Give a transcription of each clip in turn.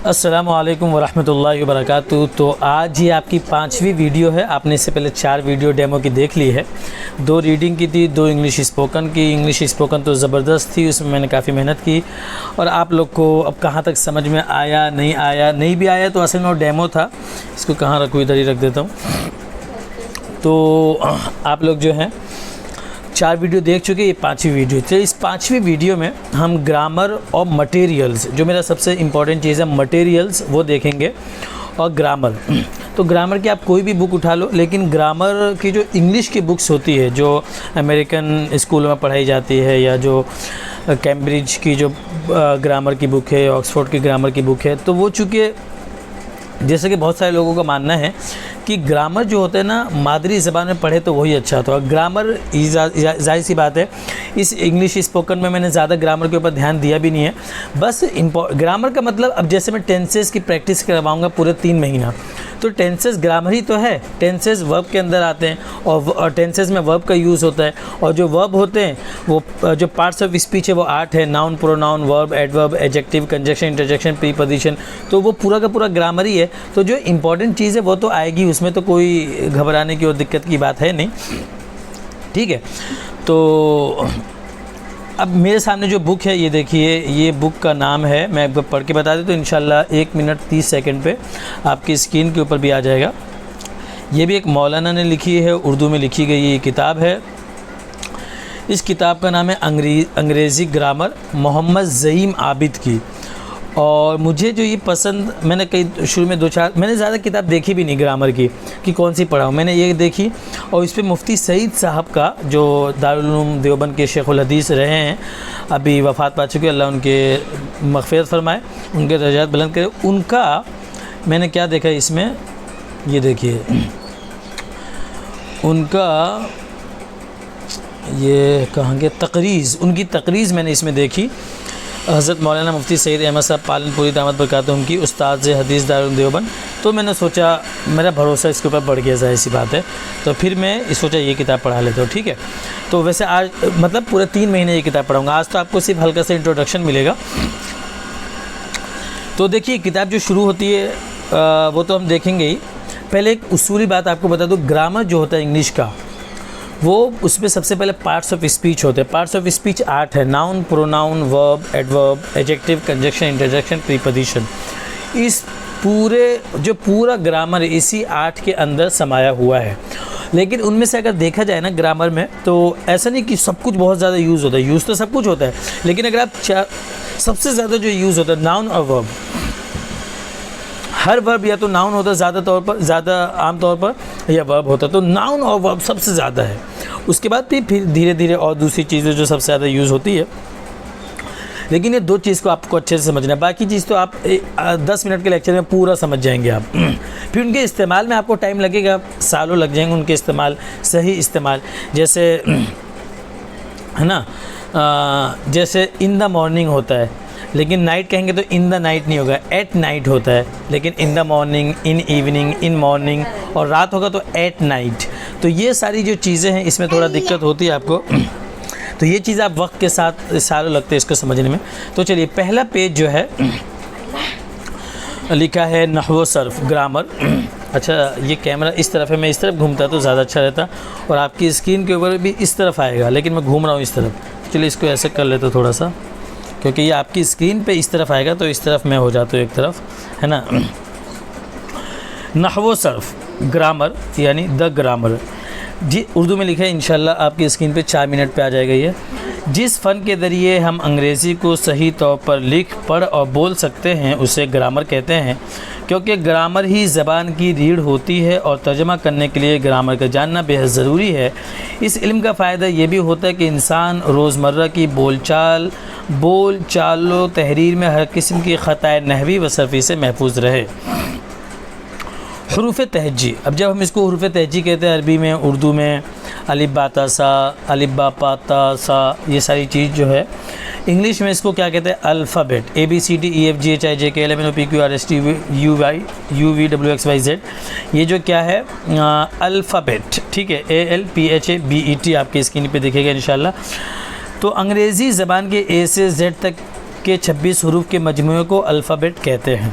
अस्सलामु अलैकुम वरहमतुल्लाहि वबरकातुहू। तो आज ये आपकी 5वीं वीडियो है। आपने इससे पहले 4 वीडियो डेमो की देख ली है। 2 रीडिंग की थी, 2 इंग्लिश स्पोकन की। इंग्लिश स्पोकन तो ज़बरदस्त थी, उसमें मैंने काफ़ी मेहनत की। और आप लोग को अब कहाँ तक समझ में आया, नहीं भी आया तो असल में वो डेमो था। इसको कहाँ रखूँ, इधर ही रख देता हूँ। तो आप लोग जो हैं 4 वीडियो देख चुके, ये 5वीं वीडियो। तो इस 5वीं वीडियो में हम ग्रामर और मटेरियल्स, जो मेरा सबसे इम्पॉर्टेंट चीज़ है मटेरियल्स, वो देखेंगे। और ग्रामर, तो ग्रामर की आप कोई भी बुक उठा लो, लेकिन ग्रामर की जो इंग्लिश की बुक्स होती है, जो अमेरिकन स्कूल में पढ़ाई जाती है, या जो कैम्ब्रिज की जो ग्रामर की बुक है, ऑक्सफोर्ड की ग्रामर की बुक है, तो वो चूँकि जैसे कि बहुत सारे लोगों का मानना है कि ग्रामर जो होता है ना, मादरी ज़बान में पढ़े तो वही अच्छा होता है। ग्रामर जाहिर सी बात है, इस इंग्लिश स्पोकन में मैंने ज़्यादा ग्रामर के ऊपर ध्यान दिया भी नहीं है। बस ग्रामर का मतलब, अब जैसे मैं टेंसेस की प्रैक्टिस करवाऊंगा पूरे 3 महीना, तो टेंसेस ग्रामर ही तो है। टेंसेस वर्ब के अंदर आते हैं, और टेंसेस में वर्ब का यूज़ होता है। और जो वर्ब होते हैं, वो जो पार्ट्स ऑफ स्पीच है वो 8 है: noun, pronoun, verb, adverb, adjective, conjunction, interjection, preposition. तो वो पूरा का पूरा ग्रामर ही है। तो जो इंपॉर्टेंट चीज़ है वो तो आएगी, उसमें तो कोई घबराने की और दिक्कत की बात है नहीं, ठीक है। तो अब मेरे सामने जो बुक है, ये देखिए, ये बुक का नाम है, मैं आपको पढ़ के बता दूँ तो इंशाल्लाह 1 मिनट 30 सेकंड पे आपकी स्क्रीन के ऊपर भी आ जाएगा। ये भी एक मौलाना ने लिखी है, उर्दू में लिखी गई ये किताब है। इस किताब का नाम है अंग्रेज़ी ग्रामर, मोहम्मद ज़हीम आबिद की। और मुझे जो ये पसंद, मैंने कई शुरू में 2-4, मैंने ज़्यादा किताब देखी भी नहीं ग्रामर की कि कौन सी पढ़ाऊँ, मैंने ये देखी। और इस पे मुफ्ती सईद साहब का, जो दारुल उलूम देवबंद के शेखुल हदीस रहे हैं, अभी वफ़ात पा चुके, अल्लाह उनके मग़फ़िरत फरमाए, उनके दर्जात बुलंद करे, उनका मैंने क्या देखा इसमें, ये देखिए, उनका ये कहाँ के तकरीज़, उनकी तकरीज़ मैंने इसमें देखी। हज़रत मौलाना मुफ्ती सईद अहमद साहब पालनपुरी दामद बरकातुहू की उस्ताद हदीस दारुल देवबंद। तो मैंने सोचा, मेरा भरोसा इसके ऊपर बढ़ गया, जाहिर सी बात है। तो फिर मैं सोचा ये किताब पढ़ा लेता हूँ, ठीक है। तो वैसे आज मतलब पूरे 3 महीने ये किताब पढ़ाऊँगा। आज तो आपको सिर्फ हल्का सा इंट्रोडक्शन मिलेगा। तो देखिए, किताब जो शुरू होती है वो तो हम देखेंगे ही। पहले एक उसूली बात आपको बता दूँ, ग्रामर जो होता है इंग्लिश का, वो उसमें सबसे पहले पार्ट्स ऑफ स्पीच होते हैं। पार्ट्स ऑफ स्पीच 8 है: noun, pronoun, verb, adverb, adjective, conjunction, interjection, preposition. इस पूरा ग्रामर इसी 8 के अंदर समाया हुआ है। लेकिन उनमें से अगर देखा जाए ना ग्रामर में, तो ऐसा नहीं कि सब कुछ बहुत ज़्यादा यूज़ होता है। यूज़ तो सब कुछ होता है, लेकिन अगर आप सबसे ज़्यादा जो यूज़ होता है नाउन और वर्ब। हर वर्ब या तो नाउन होता है ज़्यादा आम तौर पर, या वर्ब होता है। तो नाउन और वर्ब सबसे ज़्यादा है। उसके बाद भी फिर धीरे धीरे और दूसरी चीज़ें जो सबसे ज़्यादा यूज़ होती है। लेकिन ये 2 चीज़ को आपको अच्छे से समझना है। बाकी चीज़ तो आप 10 मिनट के लेक्चर में पूरा समझ जाएंगे आप। फिर उनके इस्तेमाल में आपको टाइम लगेगा, सालों लग जाएंगे उनके इस्तेमाल, सही इस्तेमाल। जैसे है ना, जैसे इन द मॉर्निंग होता है, लेकिन नाइट कहेंगे तो इन द नाइट नहीं होगा, एट नाइट होता है। लेकिन in the morning, in evening, in morning, और रात होगा तो एट नाइट। तो ये सारी जो चीज़ें हैं, इसमें थोड़ा दिक्कत होती है आपको। तो ये चीज़ आप वक्त के साथ सालों लगते हैं इसको समझने में। तो चलिए, पहला पेज जो है लिखा है नहव सर्फ, ग्रामर। अच्छा, ये कैमरा इस तरफ है, मैं इस तरफ घूमता तो ज़्यादा अच्छा रहता, और आपकी स्क्रीन के ऊपर भी इस तरफ आएगा, लेकिन मैं घूम रहा हूँ इस तरफ। चलिए, इसको ऐसे कर लेते थोड़ा सा, क्योंकि ये आपकी स्क्रीन पे इस तरफ आएगा, तो इस तरफ मैं हो जाता हूँ एक तरफ, है ना। नहव सर्फ, ग्रामर यानी द ग्रामर जी, उर्दू में लिखा है, इंशाल्लाह आपकी स्क्रीन पे 4 मिनट पे आ जाएगा ये। जिस फ़न के ज़रिए हम अंग्रेज़ी को सही तौर पर लिख, पढ़ और बोल सकते हैं, उसे ग्रामर कहते हैं। क्योंकि ग्रामर ही ज़बान की रीढ़ होती है, और तर्जुमा करने के लिए ग्रामर का जानना बेहद ज़रूरी है। इस इल्म का फ़ायदा ये भी होता है कि इंसान रोज़मर्रा की बोलचाल व तहरीर में हर किस्म की ख़ताए नहवी व सर्फ़ी से महफूज रहे। हुरूफ़ तहज्जी, अब जब हम इसको हुरूफ़ तहज्जी कहते हैं अरबी में, उर्दू में अलिफ बा ता सा, अलिफ बा पा ता सा, ये सारी चीज़ जो है, इंग्लिश में इसको क्या कहते हैं, अल्फ़ाबेट, ABCDEFGHIJKLMNOPQRSTUVWXYZ। ये जो क्या है, अल्फ़ाबेट, ठीक है, ALPHABET आपकी स्क्रीन पे दिखेगा इंशाल्लाह। तो अंग्रेज़ी ज़बान के A से Z तक के 26 हरूफ के मजमूए को अल्फ़ाबेट कहते हैं।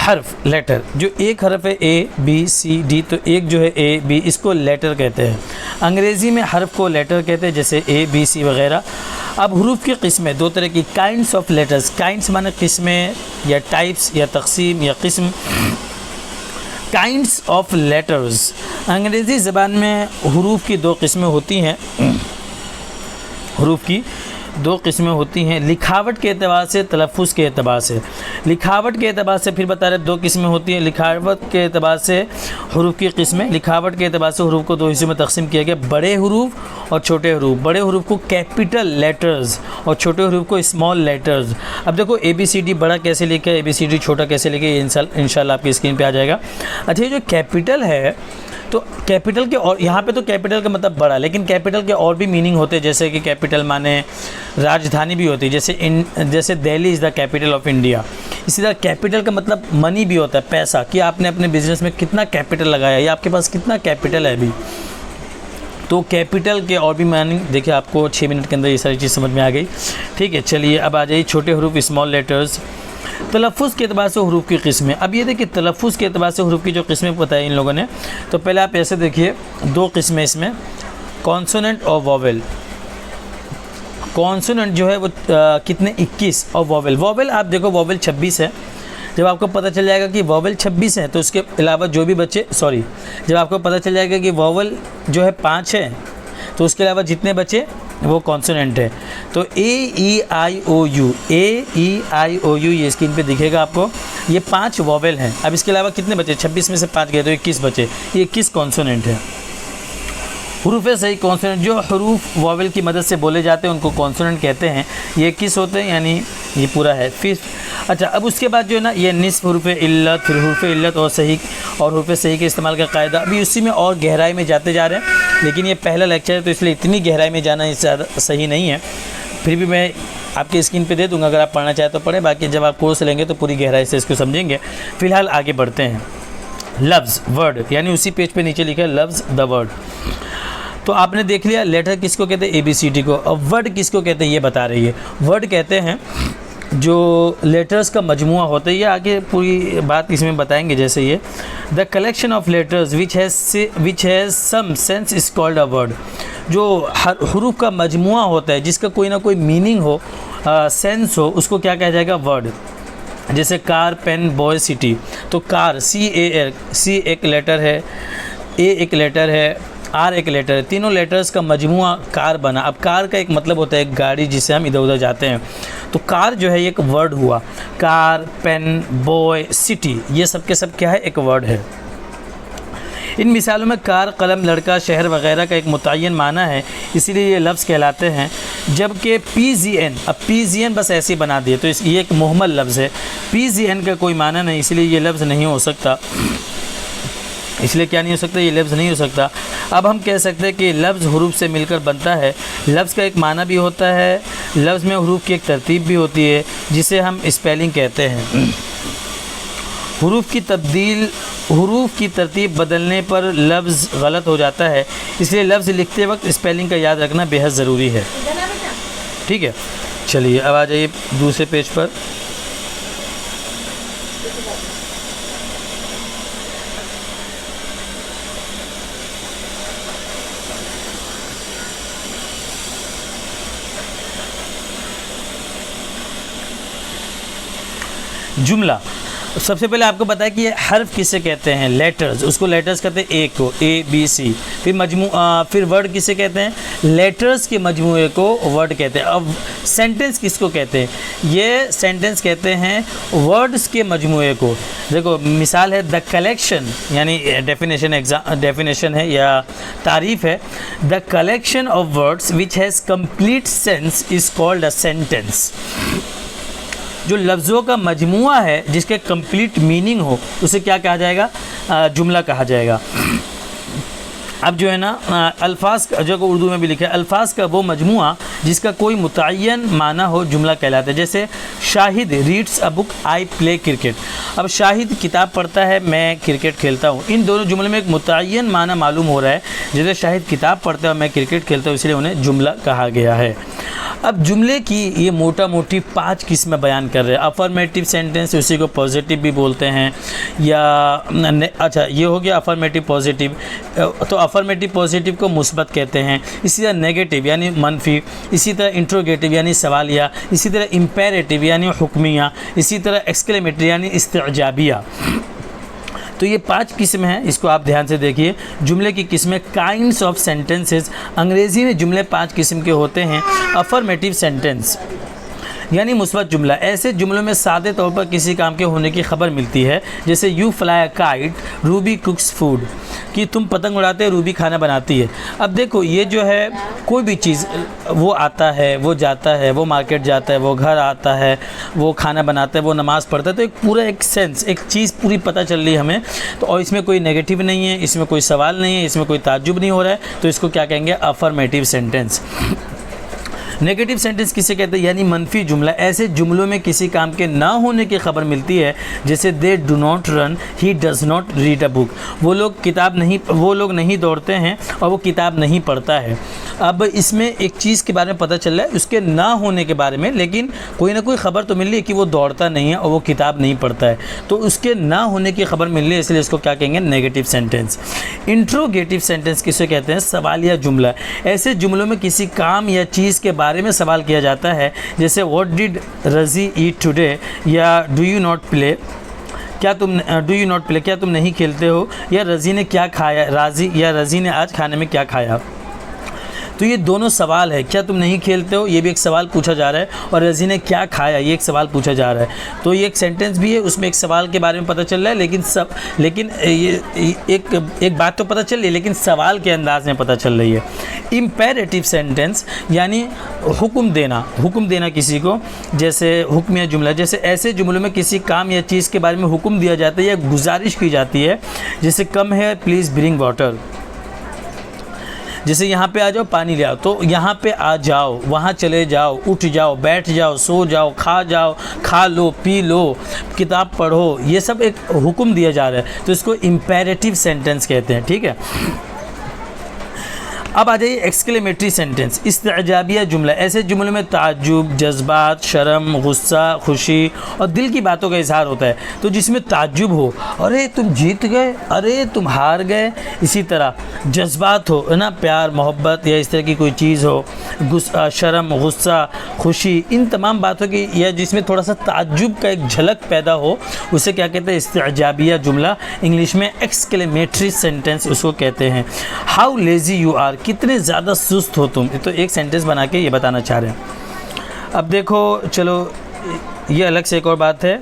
हर्फ लेटर, जो एक हर्फ है ए बी सी डी, तो एक जो है ए बी, इसको लेटर कहते हैं। अंग्रेज़ी में हर्फ को लेटर कहते हैं, जैसे ए बी सी वगैरह। अब हरूफ की किस्में दो तरह की, काइंड्स ऑफ लेटर्स, काइंड्स माने किस्में या टाइप्स या तकसीम या किस्म। काइंड्स ऑफ लेटर्स, अंग्रेज़ी ज़बान में हरूफ की दो किस्में होती हैं, हरूफ की दो किस्में होती हैं, लिखावट के एतबार से, तलफ़्फ़ुज़ के एतबार से। लिखावट के एतबार से फिर बता रहे दो किस्में होती हैं, लिखावट के एतबार से हरूफ की किस्में, लिखावट के एतबार से हरूफ को दो हिस्सों में तकसीम किया गया, बड़े हरूफ और छोटे हरूफ। बड़े हरूफ को कैपिटल लेटर्स और छोटे हरूफ को स्मॉल लेटर्स। अब देखो ABCD बड़ा कैसे लिखे, ABCD छोटा कैसे लिखे, इंशाल्लाह आपकी स्क्रीन पे आ जाएगा। अच्छा, ये जो कैपिटल है, तो कैपिटल के, और यहाँ पे तो कैपिटल का मतलब बड़ा, लेकिन कैपिटल के और भी मीनिंग होते हैं, जैसे कि कैपिटल माने राजधानी भी होती है, जैसे Delhi is the capital of India. इसी तरह कैपिटल का मतलब मनी भी होता है, पैसा, कि आपने अपने बिजनेस में कितना कैपिटल लगाया या आपके पास कितना कैपिटल है अभी। तो कैपिटल के और भी मीनिंग देखिए, आपको 6 मिनट के अंदर ये सारी चीज़ समझ में आ गई। ठीक है, चलिए अब आ जाइए छोटे हरूफ, स्मॉल लेटर्स। तलफ़्फ़ुज़ के एतबार से हरूफ की किस्में। अब ये देखिए, तलफ़्फ़ुज़ के एतबार से हरूफ की जो किस्में बताई इन लोगों ने, तो पहले आप ऐसे देखिए, दो किस्में इसमें, कॉन्सोनेंट और वोवेल। कॉन्सोनेंट जो है वो कितने 21, और वोवेल आप देखो वोवेल 26 है। जब आपको पता चल जाएगा कि वोवेल 26 है, तो उसके अलावा जो भी बच्चे, जब आपको पता चल जाएगा कि वोवेल जो है 5 है, तो उसके अलावा जितने बचे वो कॉन्सोनेंट है। तो AEIOU, AEIOU ये स्क्रीन पे दिखेगा आपको, ये 5 वोवेल हैं। अब इसके अलावा कितने बचे, 26 में से 5 गए तो 21 बचे, ये 21 कॉन्सोनेंट है। हरूफ सही कॉन्सोनेंट, जो हरूफ वोवेल की मदद से बोले जाते हैं उनको कॉन्सोनेंट कहते हैं। ये 21 होते हैं, यानी ये पूरा है। फिर अच्छा, अब उसके बाद जो है ना, ये निस्फ़ हरूफ इल्लत, फिर हरूफ इल्लत और सही, और हरूफ सही के इस्तेमाल का कायदा। अभी उसी में और गहराई में जाते जा रहे हैं, लेकिन ये पहला लेक्चर है तो इसलिए इतनी गहराई में जाना इससे सही नहीं है। फिर भी मैं आपकी स्क्रीन पे दे दूंगा, अगर आप पढ़ना चाहें तो पढ़ें, बाकी जब आप कोर्स लेंगे तो पूरी गहराई से इसको समझेंगे। फ़िलहाल आगे बढ़ते हैं। लफ्ज़, वर्ड, यानी उसी पेज पे नीचे लिखा है लफ्ज़ द वर्ड। तो आपने देख लिया लेटर किसको कहते हैं, ABCD को। अब वर्ड किसको कहते हैं ये बता रही है। वर्ड कहते हैं जो लेटर्स का मजमुआ होता है, ये आगे पूरी बात इसमें बताएंगे। जैसे ये the collection of letters which has some sense is called a word. जो हरूफ का मजमुआ होता है जिसका कोई ना कोई मीनिंग हो, सेंस हो, उसको क्या कहा जाएगा, वर्ड। जैसे कार, पेन, बॉय, सिटी। तो कार, C एक लेटर है, A एक लेटर है, R एक लेटर है, तीनों लेटर्स का मजमुआ कार बना। अब कार का एक मतलब होता है एक गाड़ी जिससे हम इधर उधर जाते हैं, तो कार जो है एक वर्ड हुआ। कार, पेन, बॉय, सिटी, ये सब के सब क्या है, एक वर्ड है। इन मिसालों में कार, कलम, लड़का, शहर वगैरह का एक मुतय्यन माना है, इसीलिए ये लफ्ज़ कहलाते हैं। जबकि PGN, अब PGN बस ऐसे ही बना दिए, तो ये एक मुहम्मल लफ्ज़ है। PGN का कोई माना नहीं, इसलिए ये लफ्ज़ नहीं हो सकता। इसलिए क्या नहीं हो सकता, ये लफ्ज़ नहीं हो सकता। अब हम कह सकते हैं कि लफ्ज़ हरूफ से मिलकर बनता है। लफ्ज़ का एक माना भी होता है, लफ्ज़ में हरूफ की एक तरतीब भी होती है, जिसे हम स्पेलिंग कहते हैं। हरूफ की तरतीब बदलने पर लफ्ज़ गलत हो जाता है, इसलिए लफ्ज़ लिखते वक्त स्पेलिंग का याद रखना बेहद ज़रूरी है। ठीक है, चलिए अब आ जाइए दूसरे पेज पर। जुमला, सबसे पहले आपको बताया कि ये हर्फ किसे कहते हैं, लेटर्स, उसको लेटर्स कहते हैं ए को, ABC। फिर वर्ड किसे कहते हैं, लेटर्स के मजमूए को वर्ड कहते हैं। अब सेंटेंस किसको कहते हैं, ये सेंटेंस कहते हैं वर्ड्स के मजमूए को। देखो मिसाल है द कलेक्शन, यानी डेफिनेशन है या तारीफ़ है, the collection of words which has complete sense is called a sentence. जो लफ्ज़ों का मजमुआ है जिसके कंप्लीट मीनिंग हो, उसे क्या कहा जाएगा, जुमला कहा जाएगा। अब जो है ना, अल्फाज का, जो उर्दू में भी लिखा है, अल्फाज का वो मजमुआ जिसका कोई मुतय्यन माना हो जुमला कहलाता है। जैसे Shahid reads a book, I play cricket. अब शाहिद किताब पढ़ता है, मैं क्रिकेट खेलता हूँ। इन दोनों जुमले में एक मुतय्यन माना मालूम हो रहा है। जैसे शाहिद किताब पढ़ता है और मैं क्रिकेट खेलता हूँ, इसलिए उन्हें जुमला कहा गया है। अब जुमले की ये मोटा मोटी 5 किस्में बयान कर रहे हैं। अफर्मेटिव सेंटेंस, उसी को पॉजिटिव भी बोलते हैं, या अच्छा ये हो गया अफर्मेटिव पॉजिटिव। तो अफर्मेटिव पॉजिटिव को मुस्बत कहते हैं। इसी तरह नेगेटिव यानी मनफी, इसी तरह इंट्रोगेटिव यानी सवालिया, इसी तरह इम्पेरेटिव यानी हुक्मिया, इसी तरह एक्सक्लेमेटरी यानी इस्तेजाबिया। तो ये 5 किस्म हैं, इसको आप ध्यान से देखिए। जुमले की किस्में काइंड्स ऑफ सेंटेंसेस। अंग्रेज़ी में जुमले 5 किस्म के होते हैं। अफर्मेटिव सेंटेंस यानी मुस्बत जुमला, ऐसे जुमलों में सादे तौर पर किसी काम के होने की खबर मिलती है। जैसे you fly a kite, Ruby कुक्स food, कि तुम पतंग उड़ाते हो, रूबी खाना बनाती है। अब देखो ये जो है कोई भी चीज़, वो आता है, वो जाता है, वो मार्केट जाता है, वो घर आता है, वो खाना बनाता है, वो नमाज़ पढ़ता है, तो एक पूरा एक सेंस, एक चीज़ पूरी पता चल रही है हमें। तो और इसमें कोई नेगेटिव नहीं है, इसमें कोई सवाल नहीं है, इसमें कोई ताज्जुब नहीं हो रहा है, तो इसको क्या कहेंगे? Affirmative sentence. नेगेटिव सेंटेंस किसे कहते हैं? यानी मनफी जुमला, ऐसे जुमलों में किसी काम के ना होने की खबर मिलती है। जैसे they do not run, he does not read a book, वो लोग नहीं दौड़ते हैं और वो किताब नहीं पढ़ता है। अब इसमें एक चीज़ के बारे में पता चल रहा है, उसके ना होने के बारे में, लेकिन कोई ना कोई खबर तो मिल रही है कि वो दौड़ता नहीं है और वो किताब नहीं पढ़ता है, तो उसके ना होने की खबर मिल रही है, इसलिए इसको क्या कहेंगे? Negative sentence. इंट्रोगेटिव सेंटेंस किसे कहते हैं? सवालिया जुमला, ऐसे जुमलों में किसी काम या चीज़ के बारे में सवाल किया जाता है। जैसे व्हाट डिड रज़ी ईट टुडे, या डू यू नॉट प्ले, क्या तुम नहीं खेलते हो, या रज़ी ने क्या खाया, रज़ी ने आज खाने में क्या खाया। तो ये दोनों सवाल है। क्या तुम नहीं खेलते हो, ये भी एक सवाल पूछा जा रहा है, और रज़ी ने क्या खाया, ये एक सवाल पूछा जा रहा है। तो ये एक सेंटेंस भी है, उसमें एक सवाल के बारे में पता चल रहा है, लेकिन ये एक बात तो पता चल रही है, लेकिन सवाल के अंदाज में पता चल रही है। इम्पेरेटिव सेंटेंस यानी हुक्म देना किसी को, जैसे हुक्मिया जुमला, जैसे ऐसे जुमलों में किसी काम या चीज़ के बारे में हुक्म दिया जाता है या गुजारिश की जाती है। जैसे कम है प्लीज़ ब्रिंग वाटर, जैसे यहाँ पे आ जाओ, पानी ले आओ, तो यहाँ पे आ जाओ, वहाँ चले जाओ, उठ जाओ, बैठ जाओ, सो जाओ, खा लो, पी लो, किताब पढ़ो, ये सब एक हुक्म दिया जा रहा है, तो इसको इम्पेरेटिव सेंटेंस कहते हैं। ठीक है, अब आ जाइए एक्सक्लेमेटरी सेंटेंस, इस्तेजाबिया जुमला, ऐसे जुमलों में ताज्जुब, जज्बात, शर्म, गुस्सा, खुशी और दिल की बातों का इजहार होता है। तो जिसमें ताज्जुब हो, अरे तुम जीत गए, अरे तुम हार गए, इसी तरह जज्बात हो, है ना, प्यार, मोहब्बत या इस तरह की कोई चीज़ हो, शर्म, गुस्सा, खुशी, इन तमाम बातों की, या जिसमें थोड़ा सा ताज्जुब का एक झलक पैदा हो, उसे क्या कहते हैं? इस्तेजाबिया जुमला। इंग्लिश में एक्सक्लेमेटरी सेंटेंस उसको कहते हैं। हाउ लेज़ी यू आर, कितने ज़्यादा सुस्त हो तुम, तो एक सेंटेंस बना के ये बताना चाह रहे हैं। अब देखो, चलो ये अलग से एक और बात है,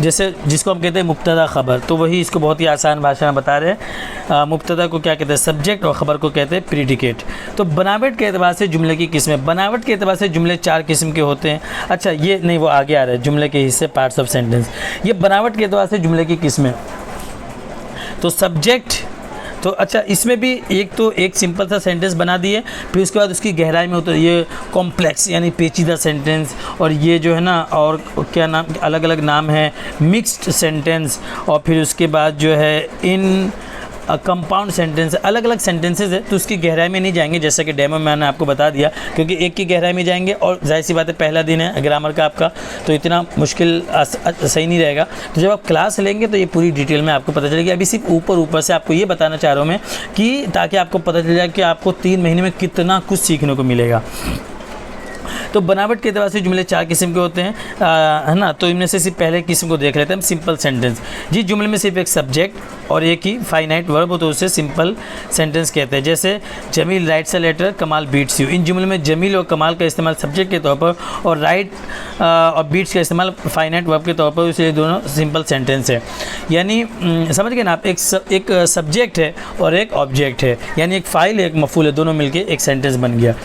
जैसे जिसको हम कहते हैं मुब्तदा ख़बर, तो वही इसको बहुत ही आसान भाषा में बता रहे हैं। मुब्तदा को क्या कहते हैं? सब्जेक्ट, और ख़बर को कहते हैं प्रीडिकेट। तो बनावट के एतबार से जुमले की किस्में, बनावट के एतबार से जुमले 4 किस्म के होते हैं। अच्छा ये नहीं, वो आगे आ रहा है, जुमले के हिस्से, पार्ट्स ऑफ सेंटेंस। ये बनावट के एतबार से जुमले की किस्में, तो सब्जेक्ट, तो अच्छा इसमें भी एक सिंपल सा सेंटेंस बना दिए, फिर उसके बाद उसकी गहराई में होता है ये कॉम्प्लेक्स यानी पेचीदा सेंटेंस, और ये जो है ना, और क्या नाम, अलग अलग नाम है, मिक्स्ड सेंटेंस, और फिर उसके बाद जो है इन कंपाउंड सेंटेंस, अलग अलग सेंटेंसेस है। तो उसकी गहराई में नहीं जाएंगे, जैसा कि डेमो में मैंने आपको बता दिया, क्योंकि एक की गहराई में जाएंगे, और जाहिर सी बात है पहला दिन है ग्रामर का आपका, तो इतना मुश्किल सही नहीं रहेगा। तो जब आप क्लास लेंगे तो ये पूरी डिटेल में आपको पता चलेगी। अभी सिर्फ ऊपर से आपको ये बताना चाह रहा हूँ मैं, कि ताकि आपको पता चल जाए कि आपको 3 महीने में कितना कुछ सीखने को मिलेगा। तो बनावट के एतबार से जुमले 4 किस्म के होते हैं, है ना। तो इनमें से सिर्फ पहले किस्म को देख लेते हैं हम, सिंपल सेंटेंस। जिस जुमले में सिर्फ एक सब्जेक्ट और एक ही फाइनाइट वर्ब हो तो उसे सिंपल सेंटेंस कहते हैं। जैसे जमील राइट्स अ लेटर, कमाल बीट्स यू। इन जुमले में जमील और कमाल का इस्तेमाल सब्जेक्ट के तौर पर और राइट और बीट्स का इस्तेमाल फाइनाइट वर्ब के तौर पर, इसलिए दोनों सिंपल सेंटेंस है। यानी समझ गए ना आप, एक सब्जेक्ट है और एक ऑब्जेक्ट है, यानी एक फ़ाइल है, एक मफूल है, दोनों मिलके एक सेंटेंस बन गया।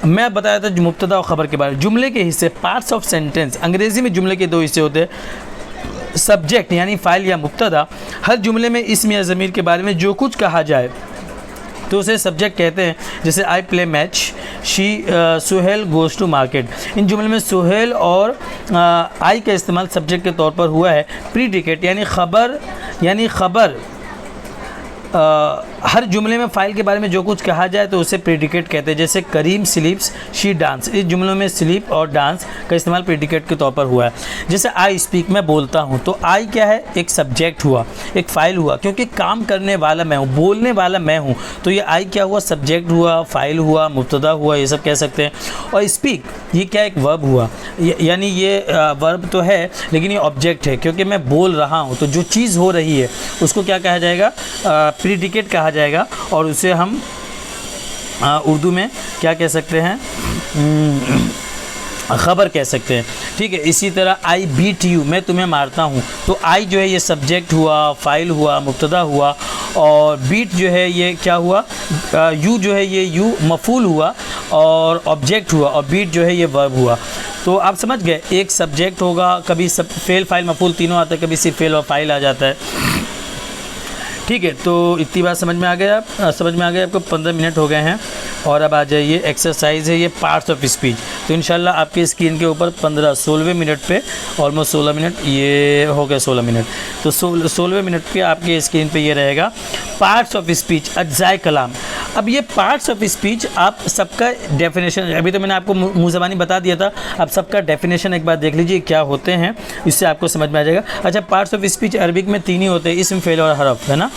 मैं बताया था मुब्तदा और ख़बर के बारे में। जुमले के हिस्से, पार्ट्स ऑफ सेंटेंस। अंग्रेज़ी में जुमले के 2 हिस्से होते हैं। सब्जेक्ट यानी फ़ाइल या मुब्तदा, हर जुमले में इस्म या ज़मीर के बारे में जो कुछ कहा जाए तो उसे सब्जेक्ट कहते हैं। जैसे I play match, Suhail goes to market. इन जुमले में सुहेल और आई का इस्तेमाल सब्जेक्ट के तौर पर हुआ है। प्रीडिकेट यानी खबर हर जुमले में फ़ाइल के बारे में जो कुछ कहा जाए तो उसे प्रेडिकेट कहते हैं। जैसे करीम स्लीप्स, शी डांस। इस जुमलों में स्लीप और डांस का इस्तेमाल प्रेडिकेट के तौर पर हुआ है। जैसे आई स्पीक, मैं बोलता हूँ, तो आई क्या है, एक सब्जेक्ट हुआ, एक फ़ाइल हुआ, क्योंकि काम करने वाला मैं हूँ, बोलने वाला मैं हूँ, तो ये आई क्या हुआ, सब्जेक्ट हुआ, फ़ाइल हुआ, मुब्तदा हुआ, ये सब कह सकते हैं। और स्पीक ये क्या, एक वर्ब हुआ, यानी ये वर्ब तो है लेकिन ये ऑब्जेक्ट है, क्योंकि मैं बोल रहा हूँ, तो जो चीज़ हो रही है उसको क्या कहा जाएगा, प्रीडिकेट कहा जाएगा। और उसे हम उर्दू में क्या कह सकते हैं, ख़बर कह सकते हैं। ठीक है, इसी तरह आई बीट यू, मैं तुम्हें मारता हूँ, तो आई जो है ये सब्जेक्ट हुआ, फ़ाइल हुआ, मुब्तदा हुआ, और बीट जो है ये क्या हुआ, यू जो है ये यू मफूल हुआ और ऑब्जेक्ट हुआ, और बीट जो है ये वर्ब हुआ। तो आप समझ गए, एक सब्जेक्ट होगा, कभी सब फेल फाइल मफूल तीनों आता है, कभी सिर्फ फेल और फाइल आ जाता है। ठीक है, तो इतनी बात समझ में आ गया, आपको 15 मिनट हो गए हैं। और अब आ जाइए, एक्सरसाइज है ये पार्ट्स ऑफ स्पीच। तो इंशाल्लाह आपकी स्क्रीन के ऊपर 16वें मिनट पे, ऑलमोस्ट 16 मिनट, ये हो गया 16 मिनट, तो 16वें मिनट पे आपकी स्क्रीन पे ये रहेगा पार्ट्स ऑफ स्पीच, अज्जाए कलाम। अब ये पार्ट्स ऑफ स्पीच आप सबका डेफिनेशन, अभी तो मैंने आपको मुँह ज़बानी बता दिया था, आप सबका डेफिनेशन एक बार देख लीजिए क्या होते हैं, इससे आपको समझ में आ जाएगा। अच्छा, पार्ट्स ऑफ स्पीच अरबिक में 3 ही होते हैं, इस्म, फ़ेल और हरफ, है ना,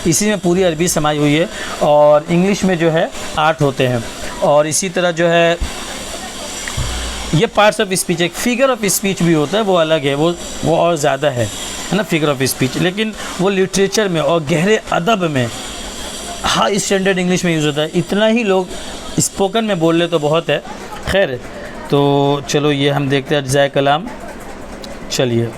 इसी में पूरी अरबी समाई हुई है। और इंग्लिश में जो है 8 होते हैं। और इसी तरह जो है ये पार्ट्स ऑफ स्पीच, एक फिगर ऑफ स्पीच भी होता है, वो अलग है, वो और ज़्यादा है ना, फिगर ऑफ स्पीच, लेकिन वो लिटरेचर में और गहरे अदब में हाई स्टैंडर्ड इंग्लिश में यूज़ होता है। इतना ही लोग स्पोकन में बोल ले तो बहुत है। खैर, तो चलो ये हम देखते हैं अज्जाए कलाम। चलिए,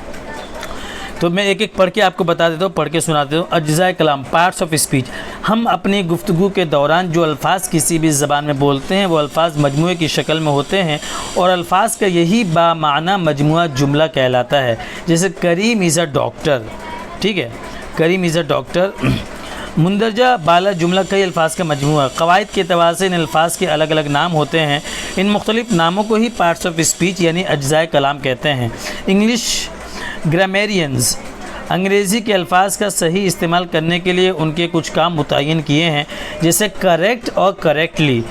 तो मैं एक एक पढ़ के आपको बता देता हूँ, पढ़ के सुना देता हूँ। अज्जाए कलाम, पार्ट्स ऑफ स्पीच। हम अपनी गुफ्तगू के दौरान जो अल्फाज किसी भी ज़बान में बोलते हैं वो अल्फाज मजमूए की शक्ल में होते हैं और अल्फाज का यही बामाना मजमुआ जुमला कहलाता है। जैसे करीम इज़ अ डॉक्टर, ठीक है, करीम इज़ अ डॉक्टर। मुंदरजा बाला जुमला कई अल्फाज का मजमूआ। क़वाइद के अतबार से इन अल्फाज के अलग अलग नाम होते हैं। इन मुख्तलिफ नामों को ही पार्ट्स ऑफ स्पीच यानी अज्जाए कलाम कहते हैं। इंग्लिश ग्रामेरियंस अंग्रेज़ी के अल्फाज का सही इस्तेमाल करने के लिए उनके कुछ काम मुतय्यन किए हैं, जैसे करेक्ट और करेक्टली।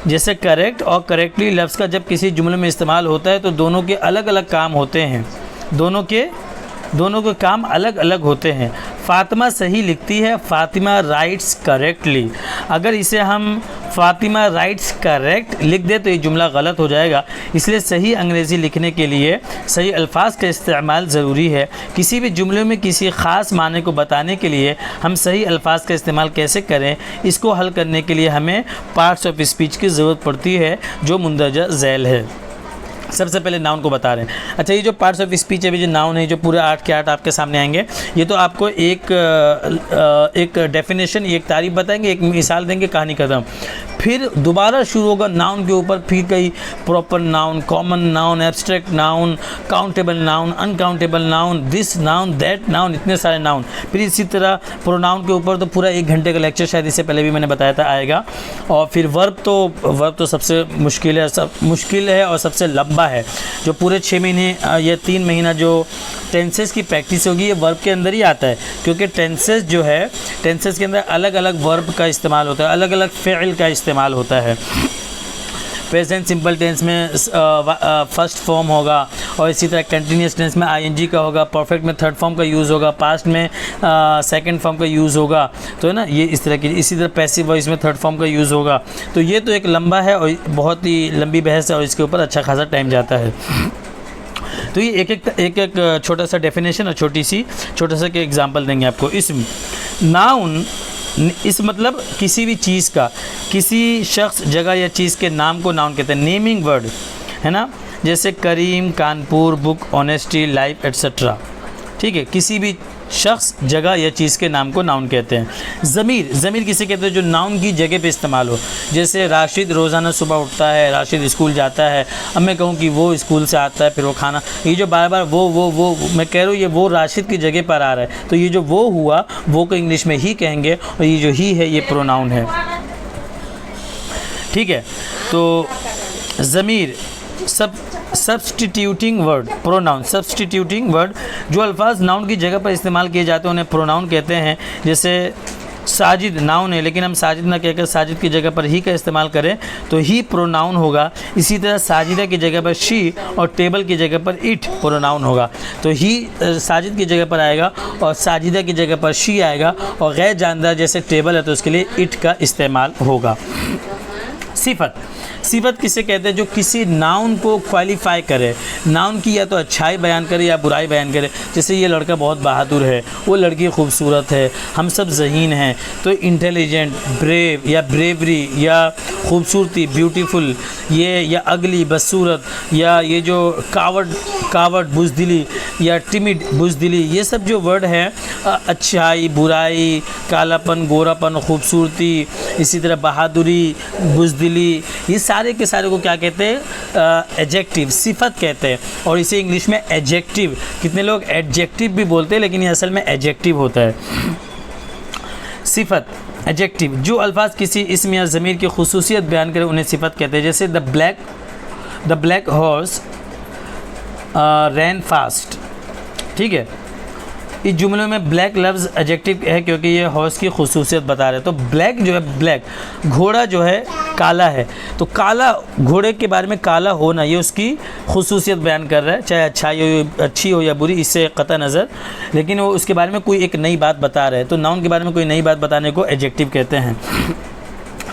जैसे करेक्ट और करेक्टली लफ्ज़ का जब किसी जुमले में इस्तेमाल होता है तो दोनों के अलग अलग काम होते हैं, दोनों के काम अलग अलग होते हैं। फ़ातिमा सही लिखती है, फ़ातिमा राइट्स करेक्टली। अगर इसे हम फ़ातिमा राइट्स करेक्ट लिख दे तो ये जुमला गलत हो जाएगा। इसलिए सही अंग्रेज़ी लिखने के लिए सही अल्फाज का इस्तेमाल ज़रूरी है। किसी भी जुमले में किसी ख़ास माने को बताने के लिए हम सही अल्फाज का इस्तेमाल कैसे करें, इसको हल करने के लिए हमें पार्ट्स ऑफ स्पीच की ज़रूरत पड़ती है जो मुंदरजा झैल है। सबसे पहले नाउन को बता रहे हैं। अच्छा, ये जो पार्ट्स ऑफ स्पीच है, अभी जो नाउन है, जो पूरे 8 के 8 आपके सामने आएंगे, ये तो आपको एक डेफिनेशन, एक तारीफ बताएंगे, एक मिसाल देंगे, कहानी खत्म। फिर दोबारा शुरू होगा नाउन के ऊपर, फिर कई proper noun, common noun, abstract noun, countable noun, uncountable noun, this noun, that noun, इतने सारे नाउन। फिर इसी तरह प्रोनाउन के ऊपर तो पूरा 1 घंटे का लेक्चर शायद इससे पहले भी मैंने बताया था आएगा। और फिर वर्ब तो सबसे मुश्किल है और सबसे लंबा है, जो पूरे 6 महीने या 3 महीना जो टेंसेस की प्रैक्टिस होगी ये वर्ब के अंदर ही आता है, क्योंकि टेंसेस जो है, टेंसेस के अंदर अलग अलग वर्ब का इस्तेमाल होता है, अलग अलग फ़ेल का इस्तेमाल होता है। प्रेजेंट सिंपल टेंस में फर्स्ट फॉर्म होगा और इसी तरह कंटिन्यूस टेंस में आईएनजी का होगा, परफेक्ट में थर्ड फॉर्म का यूज़ होगा, पास्ट में सेकंड फॉर्म का यूज़ होगा, तो है ना, ये इस तरह की। इसी तरह पैसिव वॉइस में थर्ड फॉर्म का यूज़ होगा। तो ये तो एक लंबा है और बहुत ही लंबी बहस है और इसके ऊपर अच्छा खासा टाइम जाता है। तो ये एक छोटा सा डेफिनेशन और छोटा सा के एग्जांपल देंगे आपको। इसम नाउन, इस मतलब किसी भी चीज़ का, किसी शख्स, जगह या चीज़ के नाम को नाउन कहते हैं। नेमिंग वर्ड है ना, जैसे Karim, Kanpur, book, honesty, life etcetera. ठीक है, किसी भी शख्स, जगह या चीज़ के नाम को नाउन कहते हैं। ज़मीर किसे कहते हैं, जो नाउन की जगह पे इस्तेमाल हो। जैसे राशिद रोज़ाना सुबह उठता है, राशिद स्कूल जाता है। अब मैं कहूँ कि वो स्कूल से आता है फिर वो खाना, ये जो बार बार वो मैं कह रहा हूँ, ये वो राशिद की जगह पर आ रहा है, तो ये जो वो हुआ वो को इंग्लिश में ही कहेंगे और ये जो ही है ये प्रोनाउन है। ठीक है। तो ज़मीर substituting word, pronoun substituting word, जो अल्फाज नाउन की जगह पर इस्तेमाल किए जाते हैं उन्हें प्रोनाउन कहते हैं। जैसे साजिद नाउन है, लेकिन हम साजिद ना कहकर साजिद की जगह पर ही का इस्तेमाल करें तो ही प्रोनाउन होगा। इसी तरह साजिदा की जगह पर शी और टेबल की जगह पर इट प्रोनाउन होगा। तो ही साजिद की जगह पर आएगा और साजिदा की जगह पर शी आएगा, और गैर जानदार जैसे टेबल है तो उसके लिए इट का इस्तेमाल होगा। सिफत, सिफत किसे कहते हैं? जो किसी नाउन को क्वालिफाई करे, नाउन की या तो अच्छाई बयान करे या बुराई बयान करे। जैसे ये लड़का बहुत बहादुर है, वो लड़की खूबसूरत है, हम सब ज़हीन हैं। तो इंटेलिजेंट, ब्रेव या ब्रेवरी या खूबसूरती ब्यूटीफुल, ये या अगली बदसूरत, या ये जो कावड़ बुज़दिली या टिमिड बुज़दिली, ये सब जो वर्ड हैं अच्छाई, बुराई, कालापन, गोरापन, खूबसूरती, इसी तरह बहादुरी, बुज़दिली, ये सारे के सारे को क्या कहते हैं? एडजेक्टिव, सिफत कहते हैं। और इसे इंग्लिश में एडजेक्टिव, कितने लोग एडजेक्टिव भी बोलते हैं लेकिन ये असल में एडजेक्टिव होता है। सिफत एडजेक्टिव, जो अल्फाज किसी इस्म या ज़मीर की खुसूसियत बयान करें उन्हें सिफत कहते हैं। जैसे the black horse ran fast, ठीक है। इस जुमले में ब्लैक लफ्ज़ एडजेक्टिव है क्योंकि ये हॉर्स की खुसूसियत बता रहे हैं। तो ब्लैक जो है, ब्लैक घोड़ा जो है काला है, तो काला घोड़े के बारे में काला होना ये उसकी खुसूसियत बयान कर रहा है, चाहे अच्छी हो या बुरी, इससे कतई नज़र, लेकिन वो उसके बारे में कोई एक नई बात बता रहे हैं। तो नाउन के बारे में कोई नई बात बताने को एडजेक्टिव कहते हैं।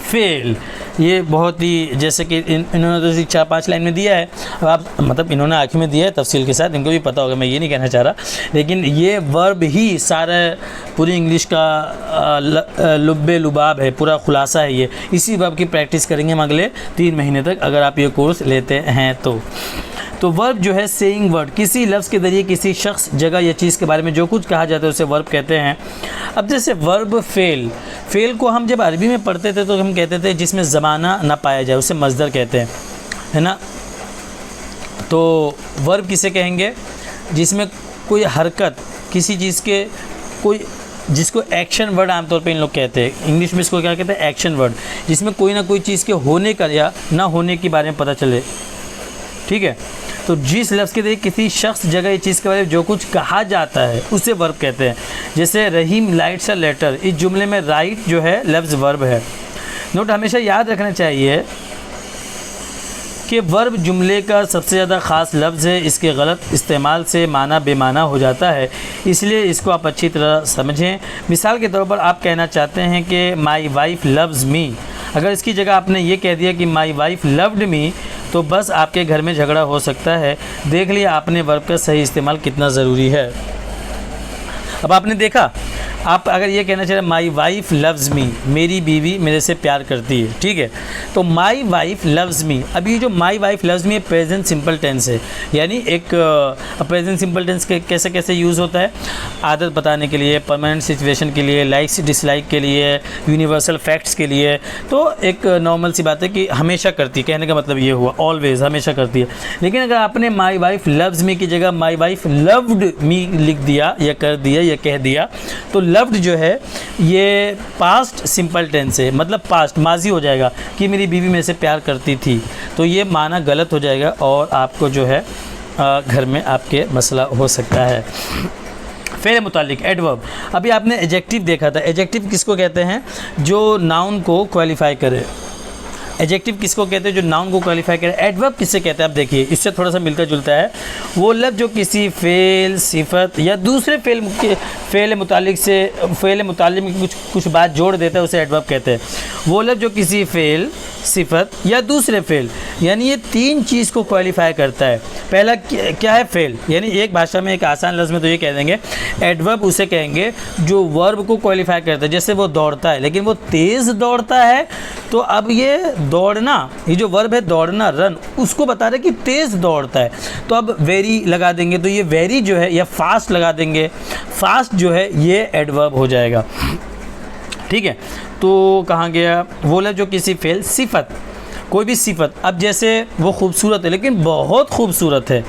फेल, ये बहुत ही, जैसे कि इन्होंने तो 4-5 लाइन में दिया है, अब आप मतलब इन्होंने आखिर में दिया है तफसील के साथ, इनको भी पता होगा, मैं ये नहीं कहना चाह रहा, लेकिन ये वर्ब ही सारा पूरी इंग्लिश का लुब्बे लुबाब है, पूरा खुलासा है ये। इसी वर्ब की प्रैक्टिस करेंगे हम अगले 3 महीने तक, अगर आप ये कोर्स लेते हैं तो वर्ब जो है सेइंग वर्ड, किसी लफ्ज़ के ज़रिए किसी शख्स, जगह या चीज़ के बारे में जो कुछ कहा जाता है उसे वर्ब कहते हैं। अब जैसे वर्ब फेल को हम जब अरबी में पढ़ते थे तो हम कहते थे जिसमें ज़माना ना पाया जाए उसे मज़दर कहते हैं, है ना। तो वर्ब किसे कहेंगे? जिसमें कोई हरकत, किसी चीज़ के कोई, जिसको एक्शन वर्ड आमतौर पे इन लोग कहते हैं, इंग्लिश में इसको क्या कहते हैं? एक्शन वर्ड, जिसमें कोई ना कोई चीज़ के होने का या ना होने के बारे में पता चले, ठीक है। तो जिस लफ्ज़ के देखिए किसी शख्स, जगह या चीज़ के बारे में जो कुछ कहा जाता है उसे वर्ब कहते हैं। जैसे रहीम लाइट्स अ लेटर, इस जुमले में राइट जो है लफ्ज़ वर्ब है। नोट हमेशा याद रखना चाहिए कि वर्ब जुमले का सबसे ज़्यादा ख़ास लफ्ज़ है, इसके गलत इस्तेमाल से माना बेमाना हो जाता है, इसलिए इसको आप अच्छी तरह समझें। मिसाल के तौर पर आप कहना चाहते हैं कि माई वाइफ लव्स मी, अगर इसकी जगह आपने ये कह दिया कि माई वाइफ लव्ड मी, तो बस आपके घर में झगड़ा हो सकता है। देख लिया आपने वर्ब का सही इस्तेमाल कितना ज़रूरी है। अब आपने देखा, आप अगर ये कहना चाह रहे माई वाइफ लव्स मी, मेरी बीवी मेरे से प्यार करती है, ठीक है। तो माई वाइफ लव्स मी, अभी जो my wife loves me present simple tense है, यानी एक प्रेजेंट सिंपल टेंस कैसे कैसे यूज़ होता है? आदत बताने के लिए, परमानेंट सिचुएशन के लिए, लाइक्स डिसलाइक के लिए, यूनिवर्सल फैक्ट्स के लिए। तो एक नॉर्मल सी बात है कि हमेशा करती, कहने का मतलब ये हुआ ऑलवेज, हमेशा करती है। लेकिन अगर आपने माई वाइफ लव्स मी की जगह माई वाइफ लव्ड मी लिख दिया या कर दिया या कह दिया, तो लव्ड जो है ये पास्ट सिंपल टेंस है, मतलब पास्ट माजी हो जाएगा कि मेरी बीवी मेरे से प्यार करती थी, तो ये माना गलत हो जाएगा और आपको जो है घर में आपके मसला हो सकता है। फेल मुतालिक एडवर्ब, अभी आपने एडजेक्टिव देखा था। एडजेक्टिव किसको कहते हैं? जो नाउन को क्वालिफाई करे। एडजेक्टिव किसको कहते हैं? जो नाउन को क्वालिफाई करे। एडवर्ब किससे कहते हैं? आप देखिए, इससे थोड़ा सा मिलता जुलता है। वो लफ्ज़ जो किसी फ़ेल, सिफत या दूसरे फ़ेल मुतालिक में कुछ बात जोड़ देता है उसे एडवर्ब कहते हैं। वो लफ्ज़ जो किसी फ़ेल, सिफत या दूसरे फ़ेल, यानी ये 3 चीज़ को क्वालिफाई करता है। पहला क्या है? फ़ेल, यानी एक भाषा में एक आसान लफ्ज़ में तो ये कह देंगे एडवर्ब उसे कहेंगे जो वर्ब को क्वालिफाई करता है। जैसे वो दौड़ता है लेकिन वो तेज़ दौड़ता है, तो अब ये दौड़ना, ये जो वर्ब है दौड़ना, रन, उसको बता रहे कि तेज़ दौड़ता है, तो अब वेरी लगा देंगे, तो ये वेरी जो है, या फास्ट लगा देंगे, फास्ट जो है ये एडवर्ब हो जाएगा, ठीक है। तो कहाँ गया? वो लफ्ज़ जो किसी फ़ेल, सिफत, कोई भी सिफत। अब जैसे वो खूबसूरत है लेकिन बहुत खूबसूरत है,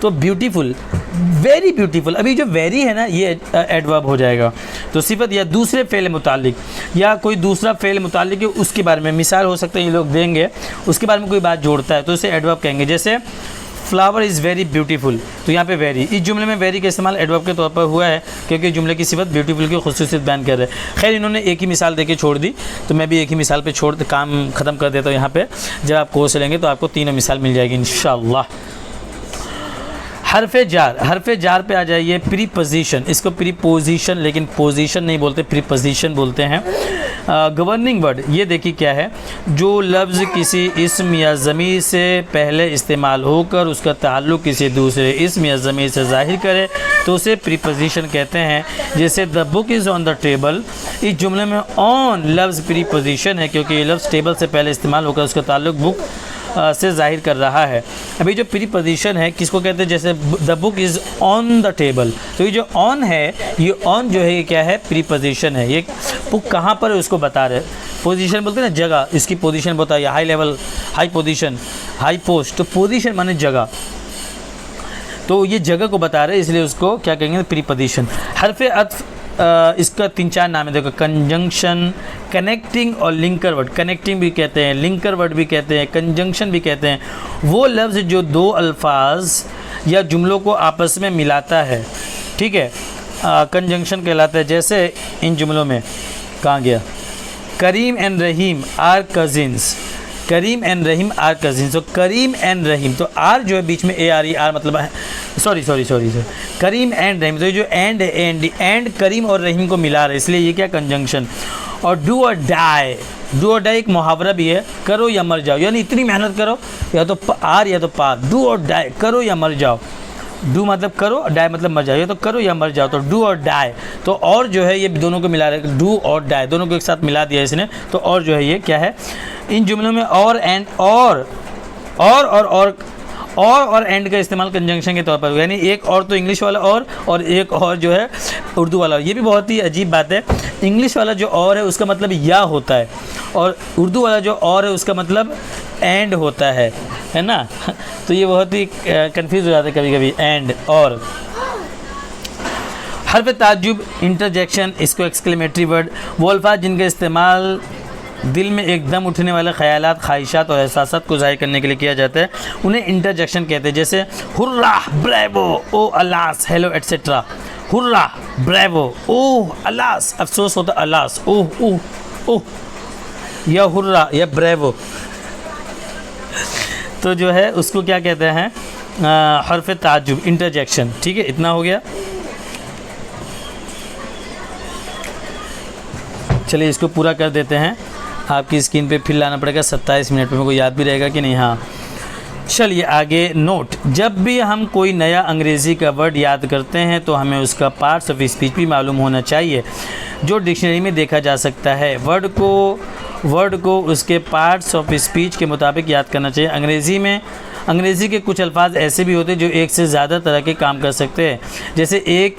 तो ब्यूटीफुल, वेरी ब्यूटीफुल, अभी जो वेरी है ना ये एडवर्ब हो जाएगा। तो सिफत या दूसरे फ़ेल मुतालिक या कोई दूसरा फ़ेल मुतालिक है उसके बारे में, मिसाल हो सकता है ये लोग देंगे, उसके बारे में कोई बात जोड़ता है तो उसे एडवर्ब कहेंगे। जैसे फ्लावर इज़ वेरी ब्यूटीफुल, तो यहाँ पे वेरी, इस जुमले में वेरी का इस्तेमाल एडवर्ब के तौर पर हुआ है क्योंकि जुमले की सिफत ब्यूटीफुल की खुसूसियत बयान कर रहे हैं। खैर इन्होंने एक ही मिसाल देके छोड़ दी, तो मैं भी एक ही मिसाल पे छोड़ काम ख़त्म कर देता हूँ। यहाँ पे जब आप कोर्स लेंगे तो आपको तीनों मिसाल मिल जाएगी इंशाअल्लाह। हरफ जार पे आ जाइए। प्रीपोजिशन, इसको प्रीपोजिशन लेकिन पोजीशन नहीं बोलते, प्रीपोजिशन बोलते हैं। गवर्निंग वर्ड, ये देखिए क्या है, जो लफ्ज़ किसी इस्म या ज़मीर से पहले इस्तेमाल होकर उसका ताल्लुक़ किसी दूसरे इस्म या ज़मीर से ज़ाहिर करे तो उसे प्रीपोजिशन कहते हैं। जैसे the book is on the table, इस जुमले में ऑन लफ्ज़ प्रीपोजिशन है क्योंकि ये लफ्ज़ टेबल से पहले इस्तेमाल होकर उसका ताल्लुक़ बुक से ज़ाहिर कर रहा है। अभी जो प्रीपोजिशन है किसको कहते हैं, जैसे the book is on the table, तो ये जो ऑन है, ये ऑन जो है ये क्या है, प्रीपोजिशन है। ये बुक कहाँ पर है उसको बता रहे, पोजीशन बोलते हैं ना जगह, इसकी पोजीशन बताइए, high level, high position, high post, तो पोजीशन माने जगह, तो ये जगह को बता रहे हैं इसलिए उसको क्या कहेंगे, प्रीपोजिशन। हरफ अत्फ, इसका 3-4 नाम है, देखो, कंजंक्शन, कनेक्टिंग और लिंकर वर्ड। कनेक्टिंग भी कहते हैं, लिंकर वर्ड भी कहते हैं, कंजंक्शन भी कहते हैं। वो लफ्ज़ जो दो अल्फाज या जुमलों को आपस में मिलाता है, ठीक है, कंजंक्शन कहलाता है। जैसे इन जुमलों में कहाँ गया, Karim and Rahim are cousins, Karim and Rahim are cousins, तो करीम एंड रहीम, तो आर जो है बीच में ए आर ई आर मतलब है, सॉरी करीम एंड रहीम, तो ये जो एंड है, एंड करीम और रहीम को मिला रहे, इसलिए ये क्या, कंजंक्शन। और डू और डाई, डू और डाई एक मुहावरा भी है, करो या मर जाओ, यानी इतनी मेहनत करो, या तो आर या तो पार, डू और डाई, करो या मर जाओ। डू मतलब करो, डाई मतलब मर जाओ, या तो करो या मर जाओ, तो डू और डाई, तो और जो है ये दोनों को मिला रहे, डू और डाई दोनों को एक साथ मिला दिया इसने, तो और जो है ये क्या है। इन जुमलों में और एंड और एंड का इस्तेमाल कंजंक्शन के तौर पर, यानी एक और तो इंग्लिश वाला और एक और जो है उर्दू वाला। ये भी बहुत ही अजीब बात है, इंग्लिश वाला जो और है उसका मतलब या होता है, और उर्दू वाला जो और है उसका मतलब एंड होता है ना। तो ये बहुत ही कंफ्यूज हो जाता है कभी कभी, एंड और। हर्फ ताज्जुब, इंटरजेक्शन, इसको एक्सक्लेमेटरी वर्ड, वो अल्फाज जिनका इस्तेमाल दिल में एकदम उठने वाले ख़यालात, ख्वाहिशात और एहसासात को ज़ाहिर करने के लिए किया जाता है, उन्हें इंटरजेक्शन कहते हैं। जैसे hurrah, bravo, oh alas, hello etcetera. Hurrah, bravo, oh alas, अफसोस होता अलास, ओह ओह ओह, या हुर्रा या ब्रेवो, तो जो है उसको क्या कहते हैं, हर्फ ताज्जुब, इंटरजेक्शन। ठीक है, इतना हो गया। चलिए इसको पूरा कर देते हैं, आपकी स्क्रीन पे फिर लाना पड़ेगा 27 मिनट पे, मेरे को याद भी रहेगा कि नहीं। हाँ चलिए आगे। नोट, जब भी हम कोई नया अंग्रेज़ी का वर्ड याद करते हैं तो हमें उसका पार्ट्स ऑफ स्पीच भी मालूम होना चाहिए जो डिक्शनरी में देखा जा सकता है। वर्ड को उसके पार्ट्स ऑफ स्पीच के मुताबिक याद करना चाहिए। अंग्रेज़ी के कुछ अल्फाज ऐसे भी होते हैं जो एक से ज़्यादा तरह के काम कर सकते हैं। जैसे एक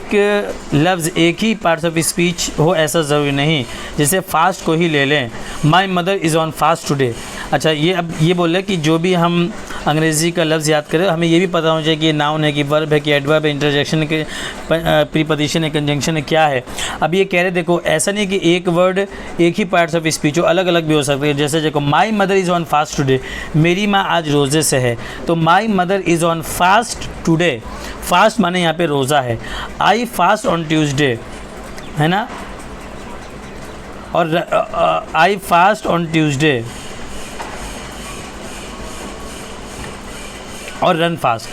लफ्ज़ एक ही पार्ट्स ऑफ स्पीच हो ऐसा ज़रूरी नहीं। जैसे फास्ट को ही ले लें, my mother is on fast today. अच्छा, ये अब ये बोल रहे कि जो भी हम अंग्रेज़ी का लफ्ज़ याद करें हमें ये भी पता होना चाहिए कि ये नाउन है कि वर्ब है कि एडवर्ब है, इंटरजेक्शन है, प्रीपोजिशन है, कंजंक्शन है, क्या है। अब ये कह रहे देखो ऐसा नहीं कि एक वर्ड एक ही पार्ट्स ऑफ स्पीच हो, अलग अलग भी हो सकते हैं। जैसे देखो my mother is on fast today, मेरी माँ आज रोज़े से है, तो my mother is on fast today, fast माने यहाँ पे रोज़ा है। आई फास्ट ऑन ट्यूसडे, है ना, और आई फास्ट ऑन ट्यूसडे और रन फास्ट।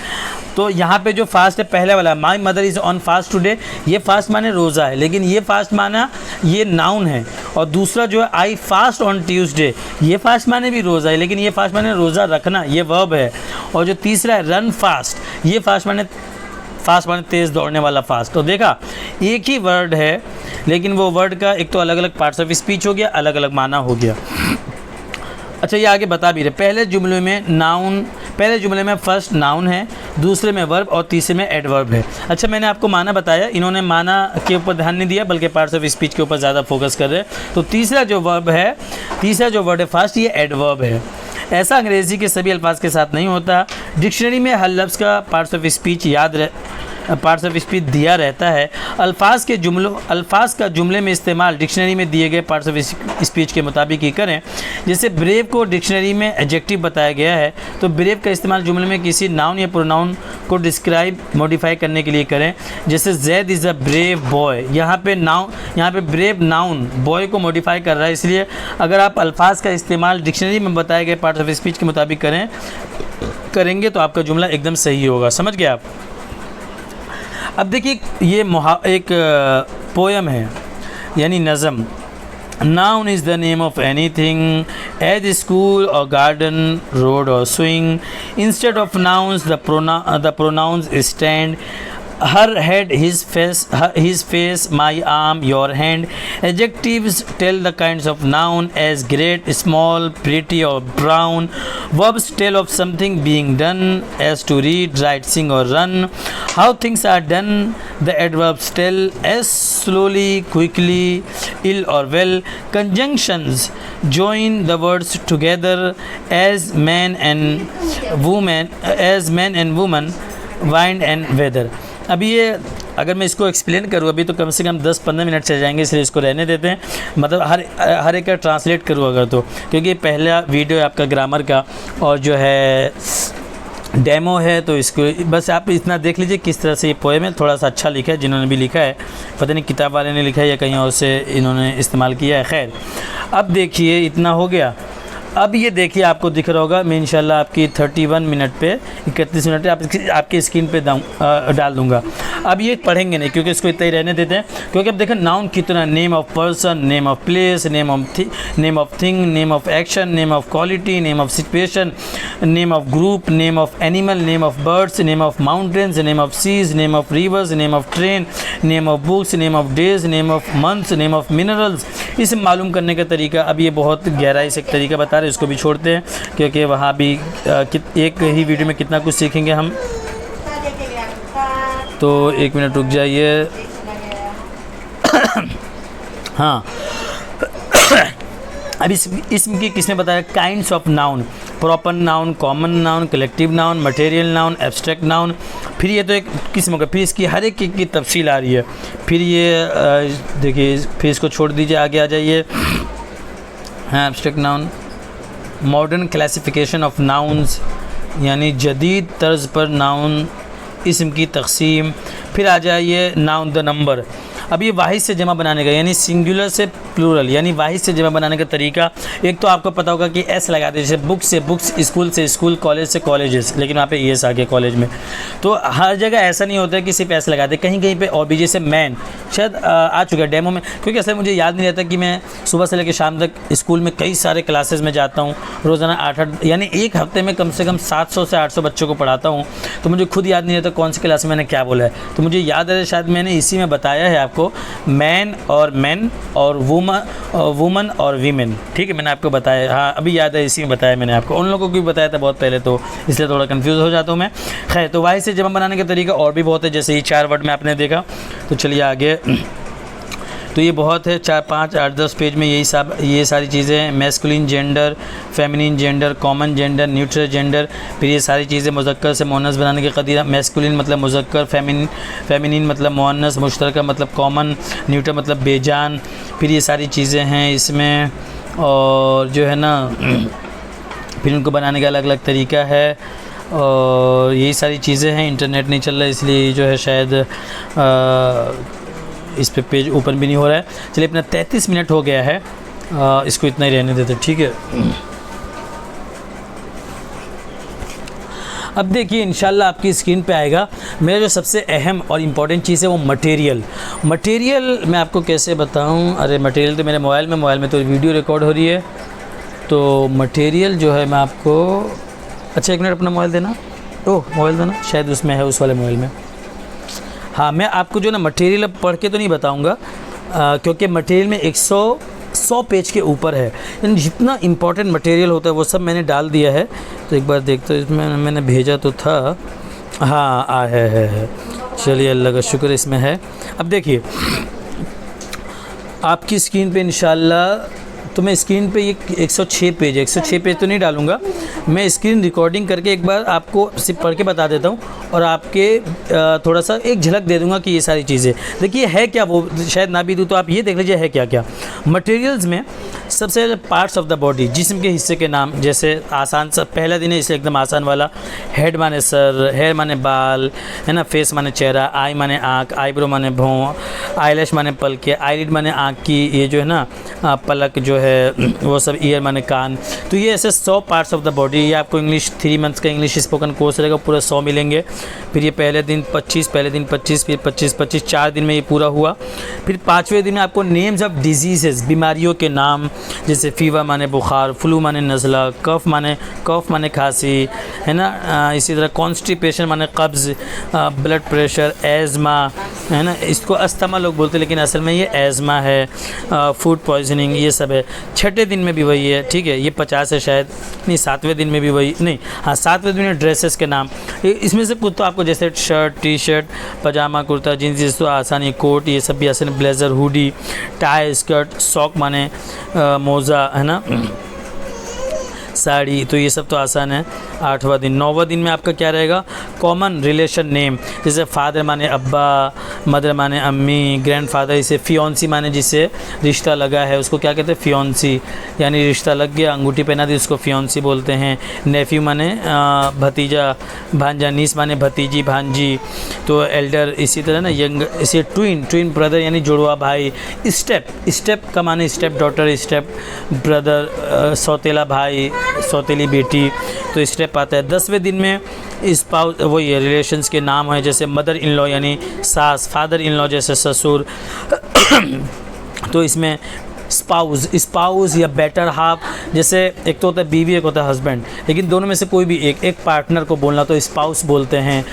तो यहाँ पे जो फास्ट है पहले वाला, my mother is on fast today, ये फास्ट माने रोज़ा है, लेकिन ये फास्ट माना ये नाउन है। और दूसरा जो है आई फास्ट ऑन ट्यूसडे, ये फास्ट माने भी रोज़ा है, लेकिन ये फास्ट माने रोज़ा रखना, ये वर्ब है। और जो तीसरा है रन फास्ट, ये फास्ट माने तेज़ दौड़ने वाला फास्ट। तो देखा एक ही वर्ड है लेकिन वो वर्ड का एक तो अलग अलग पार्ट्स ऑफ स्पीच हो गया, अलग अलग माना हो गया। अच्छा, ये आगे बता भी रहे, पहले जुमले में फर्स्ट नाउन है, दूसरे में वर्ब और तीसरे में एडवर्ब है। अच्छा, मैंने आपको माना बताया, इन्होंने माना के ऊपर ध्यान नहीं दिया बल्कि पार्ट्स ऑफ स्पीच के ऊपर ज़्यादा फोकस कर रहे हैं। तो तीसरा जो वर्ड है फर्स्ट, ये एडवर्ब है। ऐसा अंग्रेज़ी के सभी अल्फाज के साथ नहीं होता। डिक्शनरी में हर लफ्ज़ का parts of speech parts of speech दिया रहता है। अल्फाज का जुमले में इस्तेमाल डिक्शनरी में दिए गए पार्ट्स ऑफ स्पीच के मुताबिक ही करें। जैसे ब्रेव को डिक्शनरी में एडजेक्टिव बताया गया है, तो ब्रेव का इस्तेमाल जुमले में किसी नाउन या प्रोनाउन को डिस्क्राइब मॉडिफाई करने के लिए करें। जैसे Zaid is a brave boy, यहाँ पे ब्रेव नाउन बॉय को मॉडिफाई कर रहा है, इसलिए अगर आप अल्फाज का इस्तेमाल डिक्शनरी में बताए गए पार्ट्स ऑफ स्पीच के मुताबिक करेंगे तो आपका जुमला एकदम सही होगा। समझ गए आप। अब देखिए ये एक पोयम है यानी नज़म। Noun is the name of anything, as school or garden, road or swing. Instead of nouns, the pronouns stand. Her head, his face, my arm, your hand. Adjectives tell the kinds of noun as great, small, pretty or brown. Verbs tell of something being done as to read, write, sing or run. How things are done, the adverbs tell as slowly, quickly, ill or well. Conjunctions join the words together as man and woman, wind and weather. अभी ये अगर मैं इसको explain करूँ अभी तो कम से कम 10-15 minute चल जाएंगे, इसलिए इसको रहने देते हैं। मतलब हर एक का ट्रांसलेट करूँ अगर तो, क्योंकि पहला वीडियो है आपका ग्रामर का और जो है डेमो है, तो इसको बस आप इतना देख लीजिए किस तरह से ये पोएम है। थोड़ा सा अच्छा लिखा है, जिन्होंने भी लिखा है पता नहीं किताब वाले ने लिखा है या कहीं और से इन्होंने इस्तेमाल किया है। खैर अब देखिए इतना हो गया। अब ये देखिए आपको दिख रहा होगा, मैं इंशाल्लाह आपकी 31 मिनट पे 31 मिनट पे आपकी स्क्रीन पे डाल दूंगा। अब ये पढ़ेंगे नहीं क्योंकि इसको इतना ही रहने देते हैं, क्योंकि अब देखें नाउन कितना, name of person, name of place, name of thing, name of action, name of quality, name of situation, name of group, name of animal, name of birds, name of mountains, name of seas, name of rivers, name of train, name of books, name of days, name of months, name of minerals. इसे मालूम करने का तरीका अब ये बहुत गहराई से एक तरीका बता रहे, इसको भी छोड़ते हैं क्योंकि वहाँ भी एक ही वीडियो में कितना कुछ सीखेंगे हम। तो 1 मिनट रुक जाइए। हाँ अब इसम की किसने बताया? Kinds of noun, proper noun, common noun, collective noun, material noun, abstract noun. फिर ये तो एक किस्म का, फिर इसकी हर एक की तफसील आ रही है। फिर ये देखिए, फिर इसको छोड़ दीजिए, आगे आ जाइए। हाँ abstract noun, modern classification of nouns यानी जदीद तर्ज पर नाउन इसम की तकसीम। फिर आ जाइए नाउन द नंबर। अब ये वाहिद से जमा बनाने का यानी सिंगुलर से प्लूरल यानी वाहिद से जमा बनाने का तरीका, एक तो आपको पता होगा कि एस लगा दे, जैसे बुक से बुक्स, स्कूल से स्कूल, कॉलेज से कॉलेजेस, लेकिन वहाँ पे एस आ गया कॉलेज में। तो हर जगह ऐसा नहीं होता है कि सिर्फ एस लगा दे, कहीं कहीं पे और भी, जैसे मैन शायद आ चुका है डेमो में, क्योंकि असल मुझे याद नहीं रहता कि मैं सुबह से लेकर शाम तक स्कूल में कई सारे क्लासेस में जाता हूँ, रोज़ाना 8 यानी एक हफ्ते में कम से कम 700 से 800 बच्चों को पढ़ाता हूँ। तो मुझे खुद याद नहीं रहता कौन सी क्लास में मैंने क्या बोला है। तो मुझे याद है शायद मैंने इसी में बताया है आपको, मैन और मेन और वुमन और वीमेन, ठीक है मैंने आपको बताया। हाँ अभी याद है, इसी में बताया मैंने आपको, उन लोगों को भी बताया था बहुत पहले, तो इसलिए थोड़ा कंफ्यूज हो जाता हूँ मैं। खैर तो वाहिद से जमा बनाने का तरीका और भी बहुत है, जैसे ये 4 वर्ड में आपने देखा। तो चलिए आगे, तो ये बहुत है, 4, 5, 8, 10 पेज में ये सारी चीज़ें हैं। Masculine gender, feminine gender, common gender, neutral gender. फिर ये सारी चीज़ें मुज़क्कर से मुअन्नस बनाने के कदीरा। मैस्कुलिन मतलब मुज़क्कर, फेमिनिन मतलब मुअन्नस, मुश्तरका मतलब कॉमन, न्यूट्रल मतलब बेजान। फिर ये सारी चीज़ें हैं इसमें, और जो है ना फिर इनको बनाने का अलग अलग तरीका है, और यही सारी चीज़ें हैं। इंटरनेट नहीं चल रहा है इसलिए जो है शायद इस पे पेज ओपन भी नहीं हो रहा है। चलिए अपना 33 मिनट हो गया है, इसको इतना ही रहने देते, ठीक है। अब देखिए इंशाल्लाह आपकी स्क्रीन पे आएगा मेरा जो सबसे अहम और इम्पॉर्टेंट चीज़ है वो मटेरियल। मैं आपको कैसे बताऊं, अरे मटेरियल तो मेरे मोबाइल में तो वीडियो रिकॉर्ड हो रही है, तो मटेरियल जो है मैं आपको, अच्छा 1 मिनट अपना मोबाइल देना, मोबाइल देना, शायद उसमें है, उस वाले मोबाइल में। हाँ मैं आपको जो ना मटेरियल अब पढ़ के तो नहीं बताऊंगा, क्योंकि मटेरियल में 100 पेज के ऊपर है, यानी जितना इम्पोर्टेंट मटेरियल होता है वो सब मैंने डाल दिया है। तो एक बार देखते हो, इसमें मैंने भेजा तो था, हाँ है। चलिए अल्लाह का शुक्र इसमें है। अब देखिए आपकी स्क्रीन पे इंशाल्लाह तो मैं स्क्रीन पे ये 106 पेज 106 पेज तो नहीं डालूँगा, मैं स्क्रीन रिकॉर्डिंग करके एक बार आपको सिर्फ पढ़ के बता देता हूँ और आपके थोड़ा सा एक झलक दे दूँगा कि ये सारी चीज़ें देखिए है क्या, वो शायद ना भी दूँ तो आप ये देख लीजिए है क्या क्या। मटेरियल्स में सबसे पार्ट्स ऑफ द बॉडी, जिस्म के हिस्से के नाम, जैसे आसान सा पहला दिन है इसलिए एकदम आसान वाला। हेड माने सर, हेयर माने बाल, है ना, फेस माने चेहरा, आई माने आँख, आईब्रो माने भौं, आईलैश माने पलके, आईलिड माने आँख की ये जो है ना पलक जो है वो सब, ईयर माने कान। तो ये ऐसे 100 पार्ट्स ऑफ द बॉडी। ये आपको इंग्लिश 3 मंथ्स का इंग्लिश स्पोकन कोर्स रहेगा, पूरा 100 मिलेंगे। फिर ये पहले दिन 25, फिर 25, 4 दिन में ये पूरा हुआ। फिर 5वें दिन में आपको नेम्स ऑफ डिजीज़ेस, बीमारियों के नाम, जैसे फीवर माने बुखार, फ्लू माने नज़ला, कफ माने खांसी, है ना, इसी तरह कॉन्स्टिपेशन माने कब्ज़, ब्लड प्रेशर, एज़मा, है ना, इसको अस्थमा लोग बोलते हैं लेकिन असल में ये एज़मा है, फूड पॉइजनिंग, ये सब है। 6ठे दिन में भी वही है, ठीक है, ये 50 है शायद, नहीं 7वें दिन में भी वही, नहीं हाँ 7वें दिन में ड्रेसेस के नाम, इसमें से कुछ तो आपको जैसे shirt, T shirt, pyjama, kurta, jeans तो आसान है, कोट ये सब भी आसान, blazer, hoodie, tie, skirt, sock माने मोज़ा, है ना, साड़ी, तो ये सब तो आसान है। 8वां दिन। 9वां दिन में आपका क्या रहेगा, कॉमन रिलेशन नेम, जैसे फादर माने अब्बा, मदर माने अम्मी, ग्रैंडफादर, इसे फियोंसी माने जिससे रिश्ता लगा है उसको क्या कहते हैं, फियोंसी, यानी रिश्ता लग गया, अंगूठी पहना दी उसको फियोंसी बोलते हैं। नेफ्यू माने भतीजा, भांजा, नीस माने भतीजी, भांजी, तो एल्डर, इसी तरह ना यंग, इसे ट्विन ब्रदर यानी जुड़वा भाई। स्टेप का माने स्टेप डॉटर, स्टेप ब्रदर, सौतेला भाई, सौतेली बेटी, तो स्टेप आता है। 10वें दिन में स्पाउस, वही है रिलेशंस के नाम है, जैसे मदर इन लॉ यानी सास, फादर इन लॉ जैसे ससुर तो इसमें स्पाउस या बेटर हाफ, जैसे एक तो होता है बीवी, एक होता है हस्बैंड, लेकिन दोनों में से कोई भी एक पार्टनर को बोलना तो स्पाउस बोलते हैं,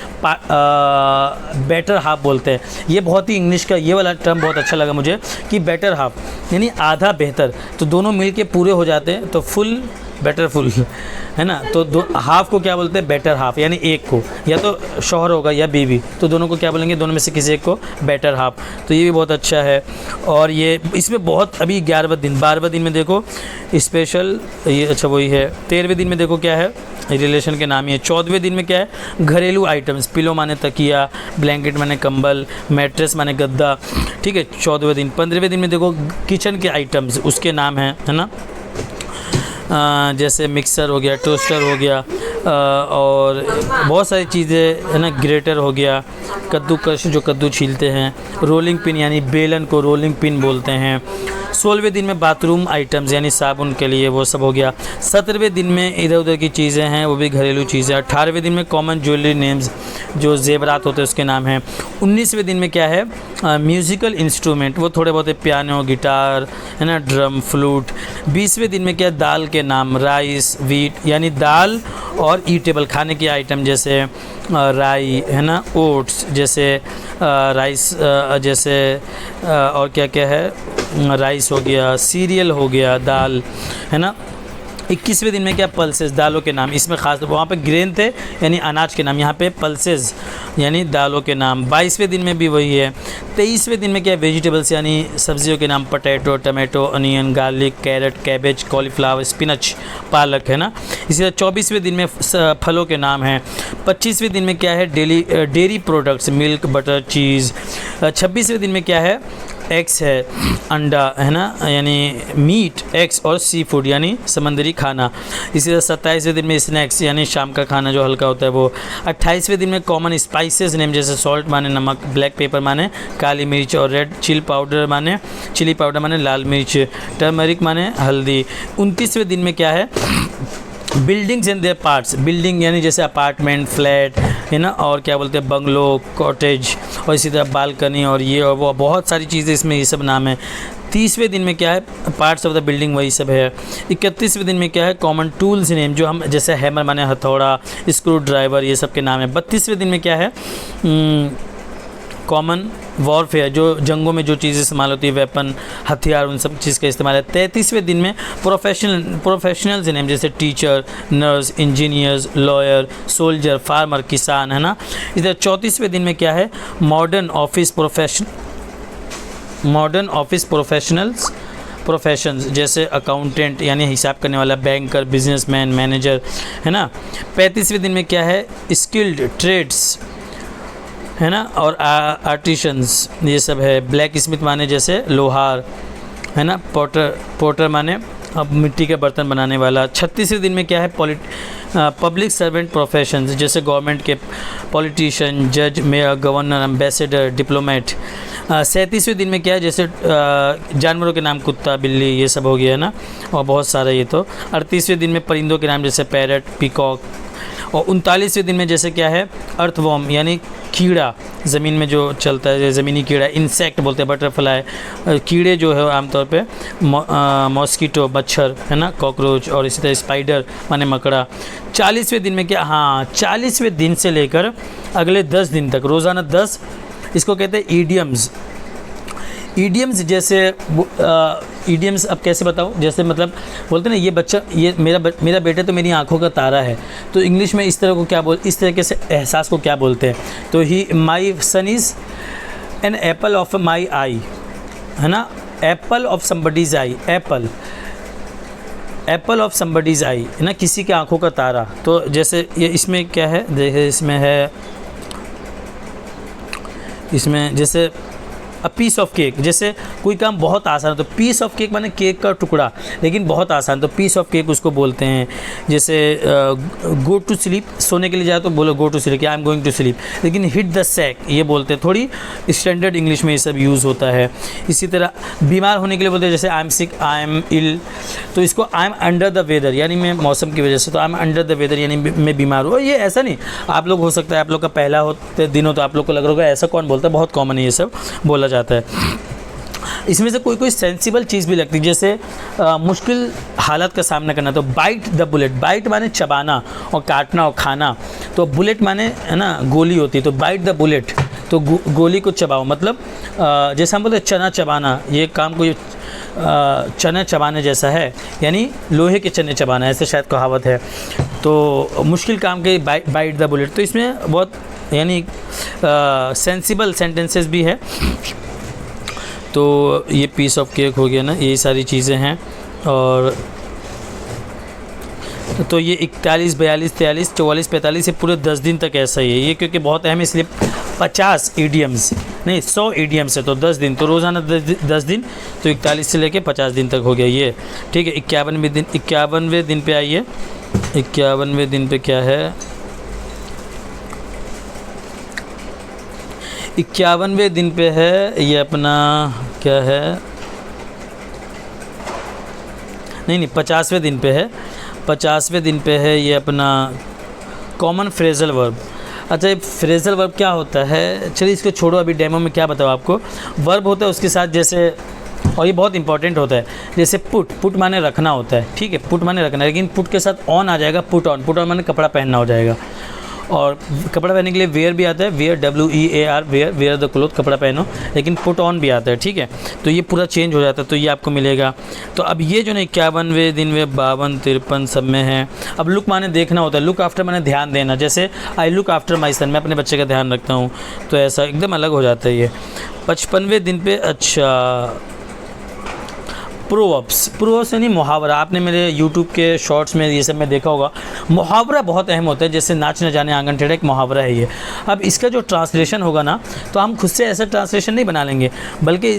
बेटर हाफ बोलते हैं। ये बहुत ही इंग्लिश का ये वाला टर्म बहुत अच्छा लगा मुझे कि बेटर हाफ यानी आधा बेहतर, तो दोनों मिलके पूरे हो जाते हैं तो फुल बेटर फुल, है ना। तो हाफ को क्या बोलते हैं, बेटर हाफ, यानी एक को या तो शौहर होगा या बीवी, तो दोनों को क्या बोलेंगे, दोनों में से किसी एक को बेटर हाफ। तो ये भी बहुत अच्छा है। और ये इसमें बहुत अभी 11वां दिन, 12वां दिन में देखो स्पेशल, ये अच्छा वही है। 13वें दिन में देखो क्या है, रिलेशन के नाम ही है। 14वें दिन में क्या है, घरेलू आइटम्स, पिलो माने तकिया, ब्लैंकेट माने कंबल, मैट्रेस माने गद्दा, ठीक है 14वें दिन। 15वें दिन में देखो किचन के आइटम्स, उसके नाम है ना, जैसे मिक्सर हो गया, टोस्टर हो गया, और बहुत सारी चीज़ें, है ना, ग्रेटर हो गया, कद्दूकश जो कद्दू छीलते हैं, रोलिंग पिन यानी बेलन को रोलिंग पिन बोलते हैं। 16वें दिन में बाथरूम आइटम्स यानी साबुन के लिए वो सब हो गया। 17वें दिन में इधर उधर की चीज़ें हैं, वो भी घरेलू चीज़ें। 18वें दिन में कॉमन ज्वेलरी नेम्स, जो जेवरात होते हैं उसके नाम हैं। 19वें दिन में क्या है, म्यूज़िकल इंस्ट्रूमेंट, वो थोड़े बहुत पियानो, गिटार, है ना, ड्रम, फ्लूट। 20वें दिन में क्या है, दाल के नाम, राइस, वीट यानी दाल, और ईटेबल खाने के आइटम जैसे राई, है ना, ओट्स जैसे राइस, जैसे और क्या क्या है, राइस हो गया, सीरियल हो गया, दाल, है ना। 21वें दिन में क्या, पल्सेस, दालों के नाम, इसमें खास वहाँ पे ग्रेन थे यानी अनाज के नाम, यहाँ पे पल्सेस यानी दालों के नाम। 22वें दिन में भी वही है। 23वें दिन में क्या है, वेजिटेबल्स यानी सब्जियों के नाम, potato, tomato, onion, garlic, carrot, cabbage, cauliflower, spinach, पालक, है ना। इसी तरह 24वें दिन में फलों के नाम हैं। 25वें दिन में क्या है, डेयरी प्रोडक्ट्स, मिल्क, बटर, चीज़। 26वें दिन में क्या है, एग्स है, अंडा, है ना, यानी मीट, एग्स, और सी फूड यानी समंदरी खाना। इसी तरह 27वें दिन में स्नैक्स यानी शाम का खाना जो हल्का होता है वो। 28वें दिन में कॉमन स्पाइसेस नेम, जैसे सॉल्ट माने नमक, ब्लैक पेपर माने काली मिर्च, और रेड चिली पाउडर माने लाल मिर्च, टर्मरिक माने हल्दी। 29वें दिन में क्या है, buildings and there parts, building यानी जैसे अपार्टमेंट, फ्लैट, है ना, और क्या बोलते हैं, बंगलो, कॉटेज, और इसी तरह बालकनी, और ये और वो बहुत सारी चीज़ें इसमें ये सब नाम है। 30वें दिन में क्या है, पार्ट्स ऑफ द बिल्डिंग वही सब है। 31वें दिन में क्या है, कॉमन टूल्स नेम, जो हम जैसे हैमर माने हथौड़ा, स्क्रू ड्राइवर, ये सब के नाम है। 32वें दिन में क्या है, कॉमन वॉरफेयर, जो जंगों में जो चीज़ें इस्तेमाल होती है, वेपन, हथियार, उन सब चीज़ का इस्तेमाल है। 33वें दिन में प्रोफेशनल्स नेम, जैसे teacher, nurse, engineers, lawyer, soldier, farmer, किसान, है ना। इधर 34वें दिन में क्या है, मॉडर्न ऑफिस प्रोफेशंस जैसे अकाउंटेंट यानी हिसाब करने वाला, बैंकर, बिजनेसमैन, मैनेजर, है ना। 35वें दिन में क्या है, स्किल्ड ट्रेड्स, है ना, और आर्टिशंस ये सब है। ब्लैक स्मिथ माने जैसे लोहार, है ना। पोटर माने अब मिट्टी के बर्तन बनाने वाला। 36वें दिन में क्या है, पब्लिक सर्वेंट प्रोफेशंस जैसे गवर्नमेंट के पॉलिटिशियन, जज, मेयर, गवर्नर, एम्बेसडर, डिप्लोमेट। 37वें दिन में क्या है, जैसे जानवरों के नाम कुत्ता, बिल्ली, ये सब हो गया, है ना, और बहुत सारा ये तो। 38वें दिन में परिंदों के नाम जैसे पैरट, पीकॉक। और 39वें दिन में जैसे क्या है, अर्थवॉर्म यानी कीड़ा, ज़मीन में जो चलता है, ज़मीनी कीड़ा, इंसेक्ट बोलते हैं, बटरफ्लाई, कीड़े जो है आमतौर पे, मॉस्किटो मच्छर, है ना, कॉकरोच, और इसी तरह स्पाइडर माने मकड़ा। 40वें दिन में क्या, हाँ 40वें दिन से लेकर अगले 10 दिन तक रोज़ाना 10, इसको कहते हैं ईडियम्स। ईडियम्स जैसे ईडियम्स अब कैसे बताऊँ, जैसे मतलब बोलते हैं ना, ये बच्चा, ये मेरा बेटा तो मेरी आंखों का तारा है, तो इंग्लिश में इस तरह को क्या इस तरीके से एहसास को क्या बोलते हैं, तो he my son is an apple of my eye, है ना, apple of somebody's eye, apple of somebody's eye, है ना, किसी के आंखों का तारा। तो जैसे ये इसमें क्या है, देखिए इसमें जैसे अ पीस ऑफ केक, जैसे कोई काम बहुत आसान है तो पीस ऑफ केक माने केक का टुकड़ा, लेकिन बहुत आसान, तो पीस ऑफ केक उसको बोलते हैं। जैसे गो टू स्लीप, सोने के लिए जाए तो बोलो go to sleep, I am going to sleep, लेकिन हिट द सैक ये बोलते हैं, थोड़ी स्टैंडर्ड इंग्लिश में ये सब यूज़ होता है। इसी तरह बीमार होने के लिए बोलते हैं, जैसे I am sick, I am ill, तो इसको I am under the weather यानी मैं मौसम की वजह से, तो I am under the weather यानी मैं बीमार हूँ। ये ऐसा नहीं, आप लोग हो सकता है आप लोग का पहला दिन हो तो आप लोग को लग रहा होगा ऐसा कौन बोलता है, बहुत कॉमन है ये सब बोला जाता है। इसमें से कोई सेंसिबल चीज़ भी लगती है, जैसे मुश्किल हालत का सामना करना, तो बाइट द बुलेट, बाइट माने चबाना और काटना और खाना, तो बुलेट माने, है ना, गोली होती है, तो बाइट द बुलेट, तो गोली को चबाओ, मतलब जैसे हम बोलते चना चबाना, ये काम कोई चने चबाने जैसा है, यानी लोहे के चने चबाना, ऐसे शायद कहावत है। तो मुश्किल काम के बाइट द बुलेट, तो इसमें बहुत यानी सेंसिबल सेंटेंसेस भी है। तो ये पीस ऑफ केक हो गया ना, ये सारी चीज़ें हैं। और तो ये 41, 42, 43, 44, 45 ये पूरे 10 दिन तक ऐसा ही है ये, क्योंकि बहुत अहम है, इसलिए 50 ईडियम्स नहीं 100 ईडियम्स है, तो 10 दिन, तो रोज़ाना 10 दिन, तो 41 से लेके 50 दिन तक हो गया ये, ठीक है। 51वें दिन पे आइए, 51वें दिन पे क्या है, 51वें दिन पे है ये अपना क्या है, नहीं 50वें दिन पे है, 50वें दिन पे है ये अपना कॉमन फ्रेजल वर्ब। अच्छा, ये फ्रेजल वर्ब क्या होता है, चलिए इसको छोड़ो, अभी डेमो में क्या बताओ आपको। वर्ब होता है उसके साथ जैसे, और ये बहुत इंपॉर्टेंट होता है, जैसे पुट माने रखना होता है, ठीक है, पुट माने रखना, लेकिन पुट के साथ ऑन आ जाएगा, पुट ऑन माने कपड़ा पहनना हो जाएगा। और कपड़ा पहनने के लिए वेयर भी आता है, wear WEAR, wear the cloth, कपड़ा पहनो, लेकिन पुट ऑन भी आता है, ठीक है। तो ये पूरा चेंज हो जाता है, तो ये आपको मिलेगा। तो अब ये जो ना 51वें दिन में 52, 53 सब में है। अब लुक माने देखना होता है, लुक आफ्टर माने ध्यान देना, जैसे आई लुक आफ्टर माई सन, मैं अपने बच्चे का ध्यान रखता हूँ, तो ऐसा एकदम अलग हो जाता है ये। 55वें दिन पे अच्छा प्रोवर्ब्स यानी मुहावरा, आपने मेरे YouTube के शॉर्ट्स में ये सब में देखा होगा, मुहावरा बहुत अहम होता है, जैसे नाच न जाने आंगन टेढ़ा, एक मुहावरा है ये। अब इसका जो ट्रांसलेशन होगा ना, तो हम खुद से ऐसा ट्रांसलेशन नहीं बना लेंगे, बल्कि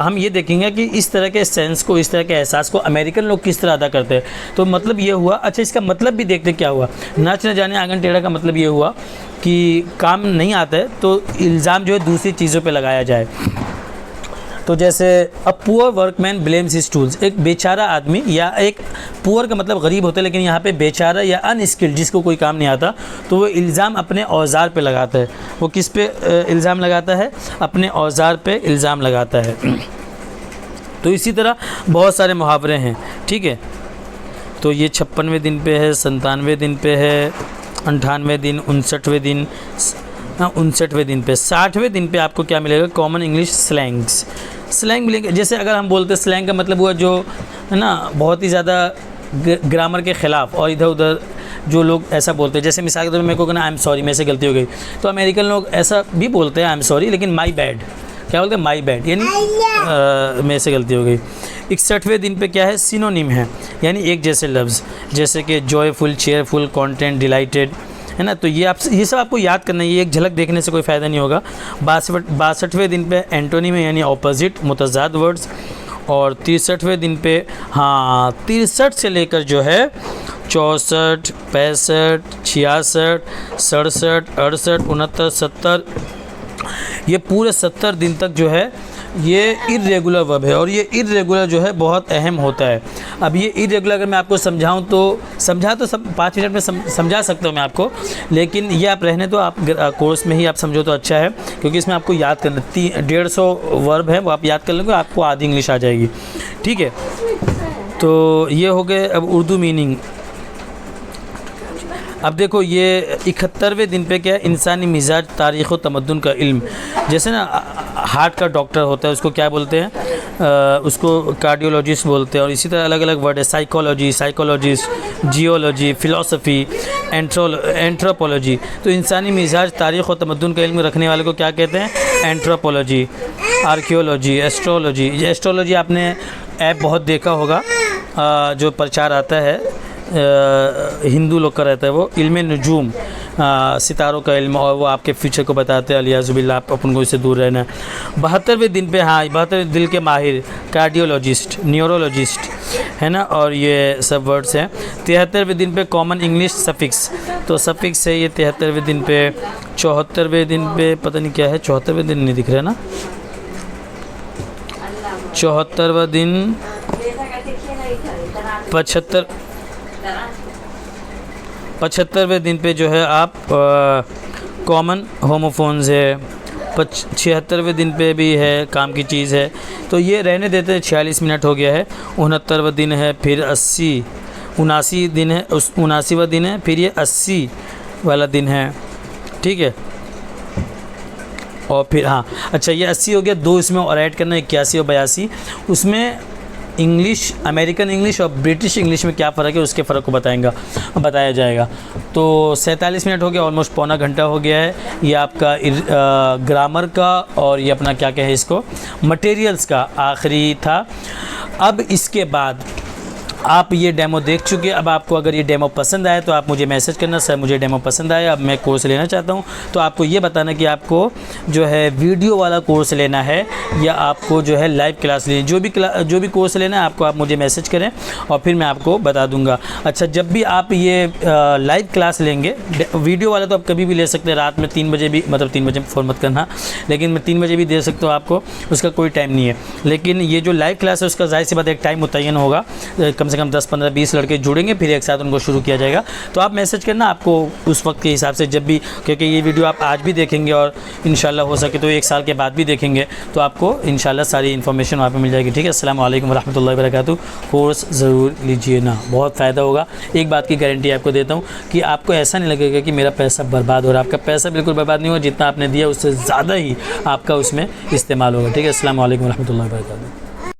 हम ये देखेंगे कि इस तरह के सेंस को, इस तरह के एहसास को अमेरिकन लोग किस तरह अदा करते हैं। तो मतलब ये हुआ, अच्छा इसका मतलब भी देखते क्या हुआ, नाच न जाने आंगन टेढ़ा का मतलब ये हुआ कि काम नहीं आता है तो इल्ज़ाम जो है दूसरी चीज़ों पर लगाया जाए। तो जैसे a poor workman blames his tools, एक बेचारा आदमी, या एक पुअर का मतलब गरीब होता है, लेकिन यहाँ पे बेचारा या अनस्किल्ड जिसको कोई काम नहीं आता, तो वो इल्ज़ाम अपने औजार पे लगाता है। वो किस पे इल्ज़ाम लगाता है, अपने औजार पे इल्ज़ाम लगाता है। तो इसी तरह बहुत सारे मुहावरे हैं, ठीक है। तो ये 56वें दिन पे है, 97वें दिन पे है, 98वें दिन, 59वें दिन, 59वें दिन पे, 60वें दिन पे आपको क्या मिलेगा, कॉमन इंग्लिश स्लैंग मिलेंगे। जैसे अगर हम बोलते हैं स्लैंग का मतलब हुआ जो है ना बहुत ही ज़्यादा ग्रामर के ख़िलाफ़, और इधर उधर जो लोग ऐसा बोलते हैं, जैसे मिसाल के तौर पर मेरे को कहना आई एम सॉरी, मेरे से गलती हो गई, तो अमेरिकन लोग ऐसा भी बोलते हैं आई एम सॉरी, लेकिन माई बैड, क्या बोलते हैं, माई बैड, यानी मेरे से गलती हो गई। 61वें दिन पे क्या है, सिनोनिम है, यानी एक जैसे लफ्ज़, जैसे कि जॉयफुल, चेयरफुल, कॉन्टेंट, डिलाइटेड, है ना। तो ये सब आपको याद करना है, ये एक झलक देखने से कोई फ़ायदा नहीं होगा। 62वें दिन पे एंटोनिम है, यानी ऑपोजिट, मुतज़ाद वर्ड्स। और 63वें दिन पे, हाँ 63 से लेकर जो है 64, 65, 66, 67, 68, 69, 70, ये पूरे 70 दिन तक जो है ये इर्रेगुलर वर्ब है। और ये इर्रेगुलर जो है बहुत अहम होता है। अब ये इर्रेगुलर अगर मैं आपको समझाऊं तो सब 5 मिनट में समझा सकता हूं मैं आपको, लेकिन ये आप रहने तो आप कोर्स में ही आप समझो तो अच्छा है, क्योंकि इसमें आपको याद करना 150 वर्ब है, वो आप याद कर लेंगे, आपको आधी इंग्लिश आ जाएगी, ठीक है। तो ये हो गए। अब उर्दू मीनिंग, अब देखो ये 71वें दिन पे क्या है, इंसानी मिजाज, तारीख़ व तमद्दुन का इल्म। जैसे ना हार्ट का डॉक्टर होता है, उसको क्या बोलते हैं, उसको कार्डियोलॉजिस्ट बोलते हैं। और इसी तरह अलग अलग वर्ड है, psychology, psychologist, geology, philosophy, anthropology. तो इंसानी मिजाज, तारीख़ व तमद्दुन का इल्म रखने वाले को क्या कहते हैं, एंथ्रोपोलॉजी। आर्कियोलॉजी, एस्ट्रोलॉजी, ये एस्ट्रोलॉजी आपने ऐप बहुत देखा होगा, जो प्रचार आता है हिंदू लोग का रहता है, वो इल्म नजूम, सितारों का इल्म, और वो आपके फ्यूचर को बताते हैं, अलियाज़ुबिल्लाह, आप अपन को इससे दूर रहना है। 72वें दिन पे, हाँ 72वें दिल के माहिर, कार्डियोलॉजिस्ट, न्यूरोलॉजिस्ट, है ना, और ये सब वर्ड्स हैं। 73वें दिन पे कॉमन इंग्लिश सफिक्स, तो सफिक्स है ये 73वें दिन पे। 74वें दिन पे पता नहीं क्या है, 74वें दिन नहीं दिख रहा है ना, 74वां दिन 75वें दिन पे जो है आप कॉमन होमोफोन्स है। 76वें दिन पे भी है, काम की चीज़ है, तो ये रहने देते हैं। 46 मिनट हो गया है। 69वां दिन है, फिर 79 दिन है, 79वां दिन है, फिर ये 80 वाला दिन है, ठीक है। और फिर हाँ अच्छा, ये 80 हो गया, 2 इसमें और ऐड करना, 81 और 82। उसमें इंग्लिश, अमेरिकन इंग्लिश और ब्रिटिश इंग्लिश में क्या फ़र्क है, उसके फ़र्क को बताया जाएगा। तो 47 मिनट हो गया, ऑलमोस्ट पौना घंटा हो गया है। ये आपका ग्रामर का और ये अपना क्या कहे इसको, मटेरियल्स का आखिरी था। अब इसके बाद आप ये डेमो देख चुके हैं। अब आपको अगर ये डेमो पसंद आए तो आप मुझे मैसेज करना, सर मुझे डेमो पसंद आया, अब मैं कोर्स लेना चाहता हूँ। तो आपको ये बताना कि आपको जो है वीडियो वाला कोर्स लेना है या आपको जो है लाइव क्लास लेनी, जो भी कोर्स लेना है आपको, आप मुझे मैसेज करें और फिर मैं आपको बता दूँगा। अच्छा, जब भी आप ये लाइव क्लास लेंगे, वीडियो वाला तो आप कभी भी ले सकते हैं, रात में 3 बजे भी, मतलब 3 बजे फ़ोन मत करना, लेकिन मैं 3 बजे भी दे सकता हूँ आपको, उसका कोई टाइम नहीं है। लेकिन ये जो लाइव क्लास है उसका ज़ाहिर सी बात एक टाइम मुतय्यन होगा, कम से कम 10, 15, 20 लड़के जुड़ेंगे, फिर एक साथ उनको शुरू किया जाएगा। तो आप मैसेज करना, आपको उस वक्त के हिसाब से जब भी, क्योंकि ये वीडियो आप आज भी देखेंगे और इंशाल्लाह हो सके तो 1 साल के बाद भी देखेंगे, तो आपको इंशाल्लाह सारी इन्फॉर्मेशन वहाँ पे मिल जाएगी, ठीक है। अस्सलाम वालेकुम वरहमतुल्लाहि वबरकातुहू। कोर्स ज़रूर लीजिए ना, बहुत फ़ायदा होगा। एक बात की गारंटी आपको देता हूँ कि आपको ऐसा नहीं लगेगा कि मेरा पैसा बर्बाद हो रहा है। आपका पैसा बिल्कुल बर्बाद नहीं होगा, जितना आपने दिया उससे ज़्यादा ही आपका उसमें इस्तेमाल होगा, ठीक है। अस्सलाम वालेकुम वरहमतुल्लाहि वबरकातुहू।